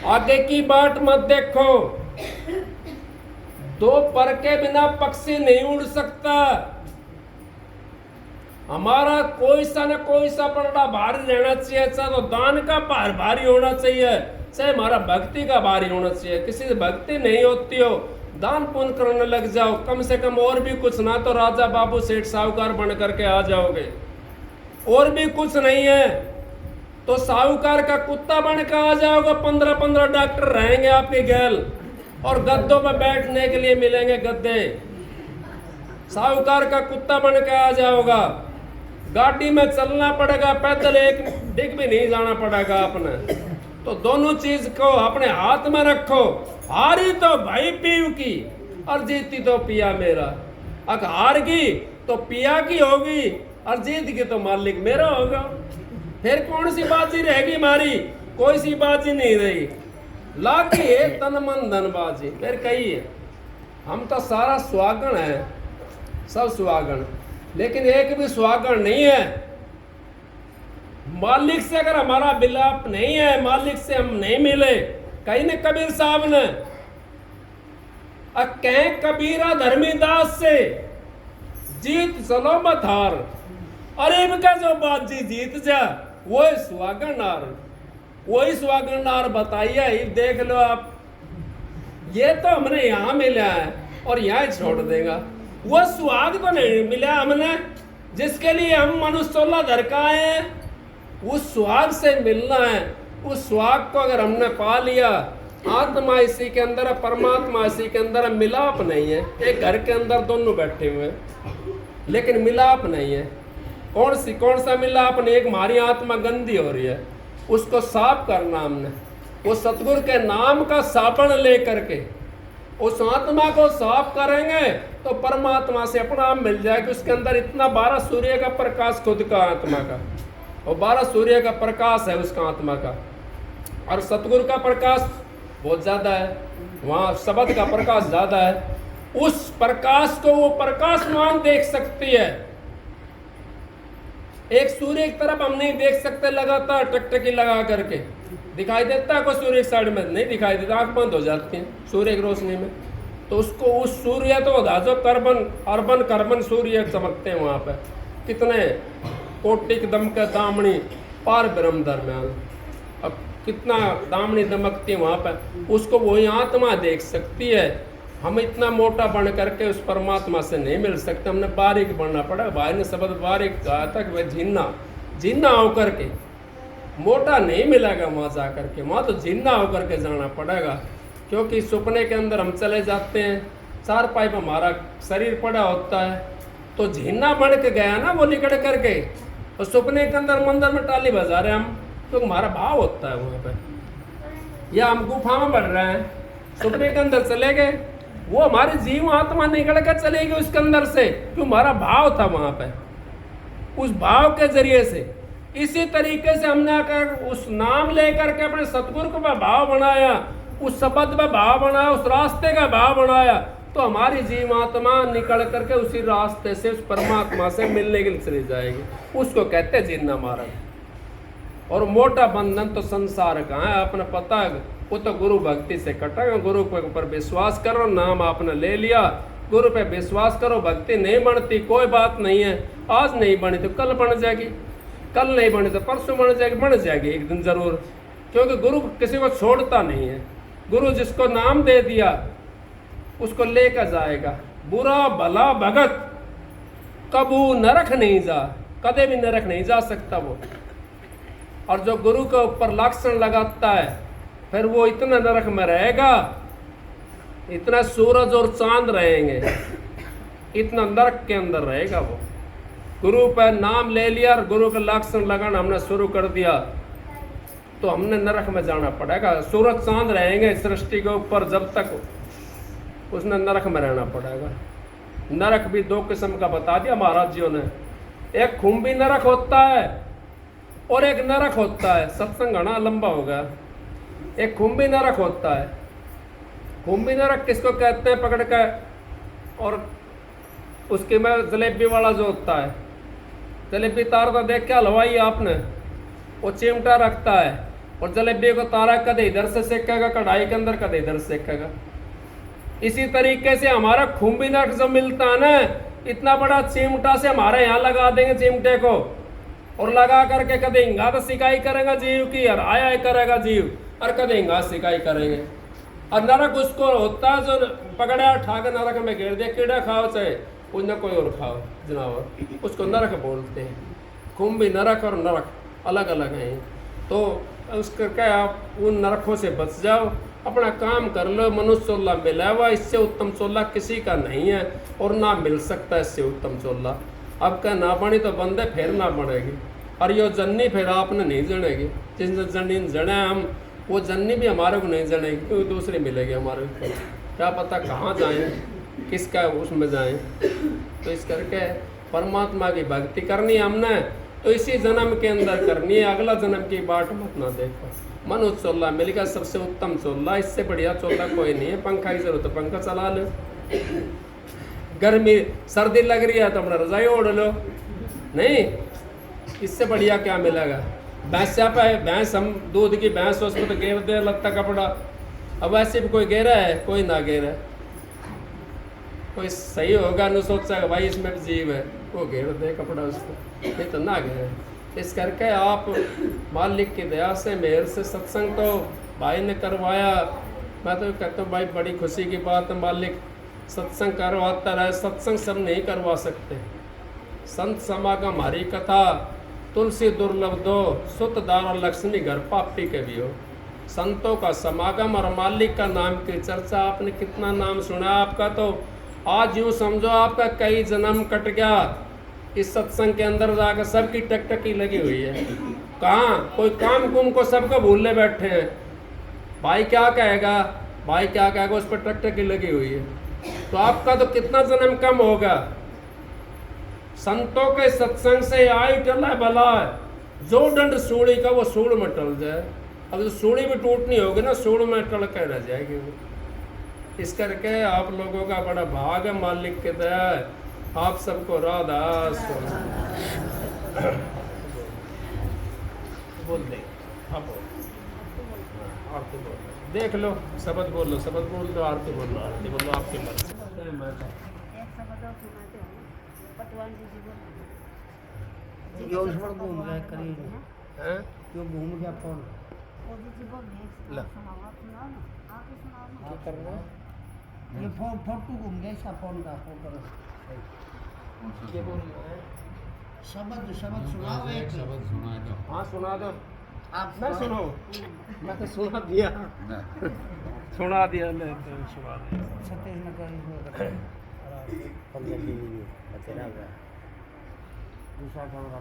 आगे की बाट मत देखो। दो पर के बिना पक्षी नहीं उड़ सकता। हमारा कोई सा न कोई सा पलड़ा भारी रहना चाहिए, चाहे तो दान का भारी होना चाहिए, चाहे हमारा भक्ति का भारी होना चाहिए। किसी से भक्ति नहीं होती हो, दान पुण्य करने लग जाओ, कम से कम और भी कुछ ना तो राजा बाबू सेठ साहूकार बन करके आ जाओगे। और भी कुछ नहीं है तो साहूकार का कुत्ता बन के आ जाओगे। 15-15 डॉक्टर रहेंगे आपके गैल और गद्दों पर बैठने के लिए मिलेंगे गद्दे। साहूकार का कुत्ता बन के आ जाओगा। गाड़ी में चलना पड़ेगा, पैदल एक डिग भी नहीं जाना पड़ेगा अपने। तो दोनों चीज को अपने हाथ में रखो। हारी तो भाई पीव की और जीती तो पिया मेरा। अगर हार गई तो पिया की होगी और जीत की तो मालिक मेरा होगा। फिर कौन सी बाजी रहेगी हमारी? कोई सी बाजी नहीं रही। लागी है तन मन धन बाजी। फिर कही है हम तो सारा सुहागण है, सब सुहागण, लेकिन एक भी सुहागण नहीं है। मालिक से अगर हमारा विलाप नहीं है, मालिक से हम नहीं मिले, कहीं ने कबीर साहब ने कहें कबीरा धर्मीदास से जीत चलो मत हार, अरे इनका जो बाजी जीत जा वही सुहागण नार, वही सुहागण नार बताइए। देख लो आप, ये तो हमने यहाँ मिला है और यहाँ ही छोड़ देगा। वो सुहाग तो नहीं मिला हमने जिसके लिए हम मनुष्य 16 धर का आए हैं। उस सुहाग से मिलना है। उस सुहाग को अगर हमने पा लिया, आत्मा इसी के अंदर है, परमात्मा इसी के अंदर है, मिलाप नहीं है। एक घर के अंदर दोनों बैठे हुए हैं लेकिन मिलाप नहीं है। कौन सा मिलाप नहीं? एक हमारी आत्मा गंदी हो रही है, उसको साफ करना हमने। वो सतगुरु के नाम का साबुन ले करके उस आत्मा को साफ करेंगे तो परमात्मा से अपना आप मिल जाएगा। उसके अंदर इतना 12 सूर्य का प्रकाश खुद का आत्मा का, और 12 सूर्य का प्रकाश है उसका आत्मा का, और सतगुरु का प्रकाश बहुत ज़्यादा है, वहाँ शब्द का प्रकाश ज़्यादा है। उस प्रकाश को वो प्रकाशमान देख सकती है। एक सूर्य की तरफ हम नहीं देख सकते लगातार टकटकी लगा करके। दिखाई देता है कोई सूर्य की साइड में? नहीं दिखाई देता, आँख बंद हो जाती है सूर्य की रोशनी में। तो उसको उस सूर्य तो जो कार्बन सूर्य चमकते हैं वहाँ पे, कितने कोटिक दम का दामनी पार ब्रह्म दरम्यान, अब कितना दामनी दमकती है वहाँ पर, उसको वही आत्मा देख सकती है। हम इतना मोटा बन करके उस परमात्मा से नहीं मिल सकते, हमने बारीक बनना पड़ा। भाई ने शब्द बारीक कहा था कि वह झिन्ना होकर के, मोटा नहीं मिलेगा वहाँ जा करके, वहाँ तो झिन्ना होकर के जाना पड़ेगा। क्योंकि सपने के अंदर हम चले जाते हैं, 4 पाई पर हमारा शरीर पड़ा होता है, तो झिन्ना बन के गया ना वो निकल करके, तो सपने के अंदर मंदिर में टाली बजा रहे हम, तो हमारा भाव होता है वहाँ पर। या हम गुफा में बढ़ रहे हैं, सपने के अंदर चले गए, वो हमारी जीव आत्मा निकल कर चलेगी उसके अंदर से, क्यों? हमारा भाव था वहाँ पे। उस भाव के जरिए से इसी तरीके से हमने आकर उस नाम लेकर के अपने सतगुरु को भाव बनाया, उस शब्द में भाव बनाया, उस रास्ते का भाव बनाया, तो हमारी जीव आत्मा निकल करके उसी रास्ते से उस परमात्मा से मिलने के लिए चली जाएगी। उसको कहते हैं जिन्ना मार्ग। और मोटा बंधन तो संसार का है, अपना पता है, वो तो गुरु भक्ति से कटेगा। गुरु के ऊपर विश्वास करो, नाम आपने ले लिया, गुरु पे विश्वास करो। भक्ति नहीं बनती कोई बात नहीं है, आज नहीं बनी तो कल बन जाएगी, कल नहीं बनी तो परसों बन जाएगी एक दिन जरूर। क्योंकि गुरु किसी को छोड़ता नहीं है। गुरु जिसको नाम दे दिया उसको लेकर जाएगा। बुरा भला भगत कबू नरक नहीं जा, कदे भी नरक नहीं जा सकता वो। और जो गुरु के ऊपर लक्षण लगाता है फिर वो इतना नरक में रहेगा, इतना सूरज और चांद रहेंगे, इतना नरक के अंदर रहेगा वो। गुरु पर नाम ले लिया और गुरु का लक्षण लगाना हमने शुरू कर दिया तो हमने नरक में जाना पड़ेगा। सूरज चांद रहेंगे सृष्टि के ऊपर जब तक, उसने नरक में रहना पड़ेगा। नरक भी दो किस्म का बता दिया महाराज जियों ने, एक खुम्बी नरक होता है और एक नरक होता है। सत्संग घना लंबा होगा। एक खुम्बी नरक होता है। खुम्बी नरक किसको कहते हैं? पकड़ कर और उसके में जलेबी वाला जो होता है, जलेबी तारता देख क्या हलवाई आपने, वो चिमटा रखता है और जलेबी को तारा कदे इधर से सेकेगा कढ़ाई के अंदर, कदे इधर सेकेगा। इसी तरीके से हमारा खुम्बी नरक जो मिलता है ना, इतना बड़ा चिमटा से हमारे यहाँ लगा देंगे चिमटे को, और लगा करके कदे हिंगा तो सिकाई करेगा जीव की, और आया करेगा जीव, और कदे हिंगा सिकाई करेंगे। और नरक उसको होता है जो पकड़ा उठा के नरक में घेर दे, कीड़ा खाओ चाहे उन्हें कोई और खाओ जनावर, उसको नरक बोलते हैं। खुम्बी नरक और नरक अलग अलग हैं। तो उसका क्या, आप उन नरकों से बच जाओ, अपना काम कर लो। मनुष्य चोला मिला हुआ, इससे उत्तम चोला किसी का नहीं है और ना मिल सकता इससे उत्तम चोला। अब क्या ना बनी तो बंदे फिर ना बढ़ेगी, और यो जन्नी फिर आपने नहीं जनेगी। जिस जनी जने हम, वो जन्नी भी हमारे को नहीं जनेगी, क्योंकि दूसरी मिलेगी हमारे को। क्या पता कहाँ जाएं, किसका उसमें जाएं। तो इस करके परमात्मा की भक्ति करनी हमने तो इसी जन्म के अंदर करनी है, अगला जन्म की बाट मत ना देखो। मनुष्य चोला मिल गया सबसे उत्तम चोला, इससे बढ़िया चोला कोई नहीं है। पंखा की जरूरत तो पंखा चला लो, गर्मी सर्दी लग रही है तो अपना रजाई ओढ़ लो, नहीं इससे बढ़िया क्या मिलेगा। भैंस पे भैंस, हम दूध की भैंस, उसको तो घेर दे लगता कपड़ा। अब ऐसे भी कोई घेरा है, कोई ना घेरा है। कोई सही होगा न सोचा भाई इसमें भी जीव है, वो घेर दे कपड़ा उसको, ये तो ना घेरे। इस करके आप मालिक की दया से, मेहर से सत्संग तो भाई ने करवाया। मैं तो कहता हूँ भाई बड़ी खुशी की बात है, मालिक सत्संग करवाता रहे। सत्संग सब नहीं करवा सकते। संत समागम, हरी कथा, तुलसी दुर्लभ दो, सुत दार लक्ष्मी घर पापी के भी हो। संतों का समागम और मालिक का नाम की चर्चा, आपने कितना नाम सुना आपका, तो आज यूँ समझो आपका कई जन्म कट गया इस सत्संग के अंदर जाकर। सबकी टकटकी लगी हुई है। कहाँ कोई काम कुम को सबको भूलने बैठे हैं। भाई क्या कहेगा, भाई क्या कहेगा, उस पर टकटकी लगी हुई है। तो आपका तो कितना जन्म कम होगा। संतों के सत्संग से आई टला भला है। जो दंड सूढ़ी का वो सूढ़ में टल जाए। अब तो सूढ़ी भी टूटनी होगी ना, सूढ़ में टल कर रह जाएगी वो। इस करके आप लोगों का बड़ा भाग है, मालिक की दया है। आप सबको राधा बोल दे, आप आरती बोल, देख लो, शब्द बोल लो, शब्द बोल दो, आरती बोल लो, आरती बोल लो, आपकी मर्जी। जो उसमें घूम गया करीब, हैं? जो घूम गया कौन ला। क्या कर रहे हैं? ये फोटो घूम गया इसका फोन का फोटो। ये बोल रहे हैं? शब्द सुनाओ एक। शब्द सुना दो। हाँ सुना दो। आप मैं सुनो, मैं तो सुना दिया, सुना दिया, मैं तो सुना दिया। सतीश नगर पंजाबी तेरा गया दूसरा कैमरा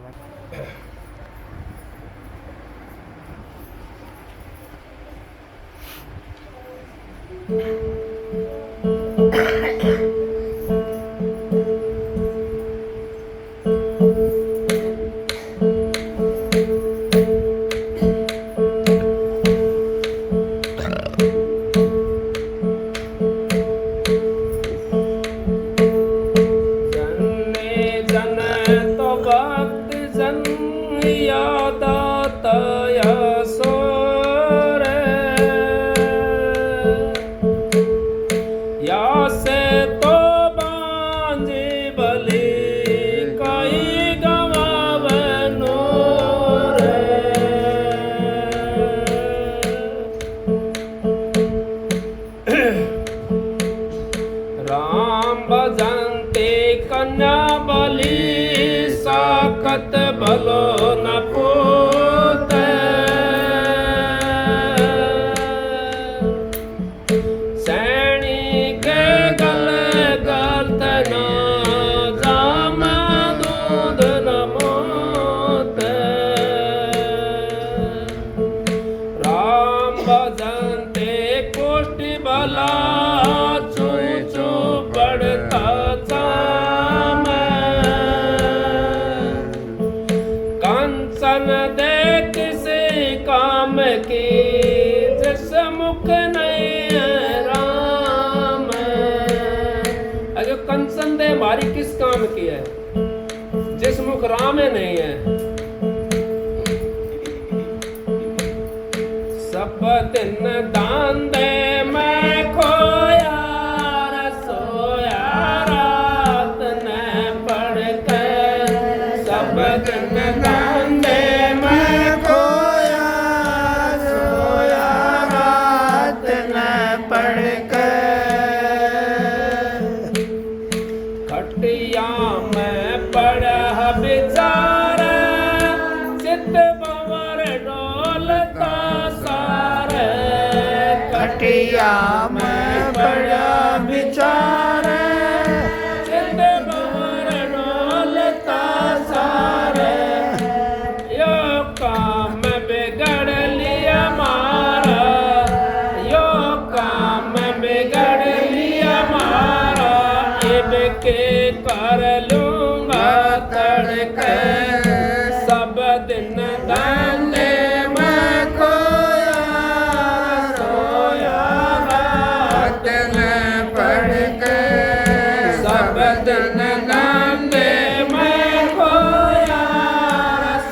भलो न पूते बंदे हमारी किस काम की है, जिस मुख राम है नहीं है। सब दिन दान दे मैं खोया, सोया रात न पढ़ के। सब दिन दान दे मैं खोया, सोया रात न पढ़ के। खटिया में पड़ा विचार, चित भंवर डोलता सारे। खटिया में पड़ा विचार, चित भंवर डोलता सारे। यो काम बिगड़ लिया मारा, यो काम बिगड़ लिया मारा। इबके कर लूंगा तड़के, सब दिन दाने मैं खोया, सोया रात न पढ़ के। सब दिन दाने मैं खोया,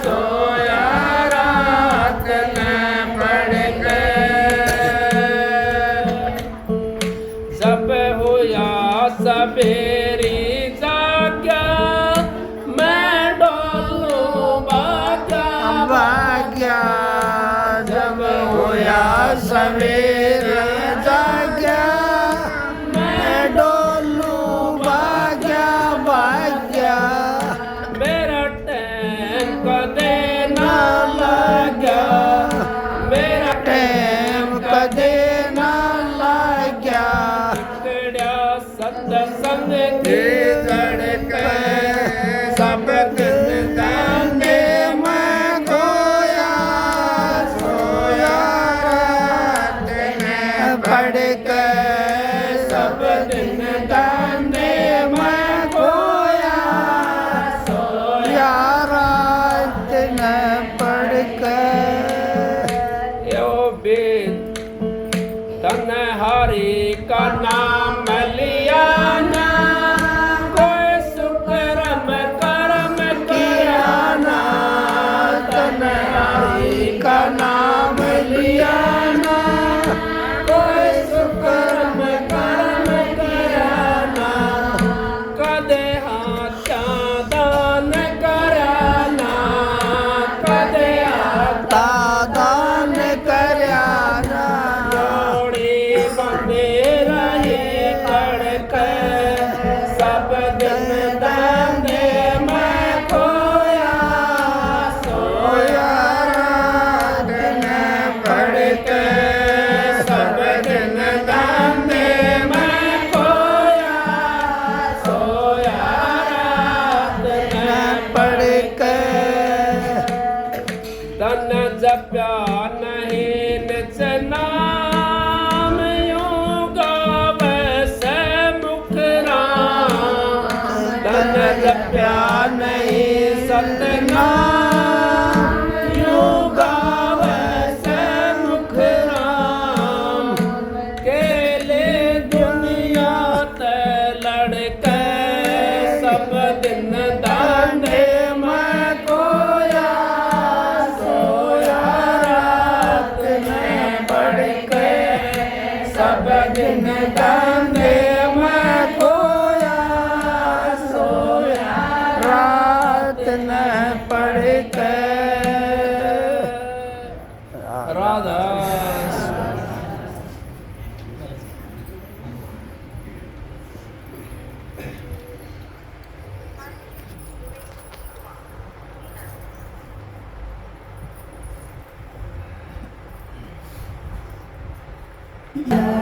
सोया रात न पढ़ के। जब होया सवेरी जाग्या, मैं डोलू भाग्या भाग्या। जब होया सवेरे जाग्या, मैं डोलू भाग्या भाग्या। मेरा टाइम कदे ना लाग्या, मेरा टाइम कदे ना लाग्या। सत्संग की धड़के, सब दिन दाने मैं खोया, सोया रात न पढ़ के। सब दिन दाने मैं खोया, सोया रात न पढ़ के। यो बेद तन हरि का नाम लिया ना, कोई सुकर्म कर्म किया ना। तन हरि का नाम लिया ना, कोई सुकर्म कर्म किया ना। कदे हाथा दान करा ना, कदे हाथा दान करा ना। जोड़ी बंदे रहे तड़के, सब दिन दाने मैं खोया, सोया रात न पढ़ के। सब दिन दाने मैं खोया, सोया रात न पढ़ के। धन जप्या नहीं निज नाम, यूं गावे से मुख राम। धन जप्या नहीं सतनाम, यूं गावे से मुख राम। केले दुनिया ते लड़के, सब दिन दाने मैं खोया, सोया रात में पढ़ के। सब दिन दाने मैं खोया, सोया रात न पढ़ के। राधा या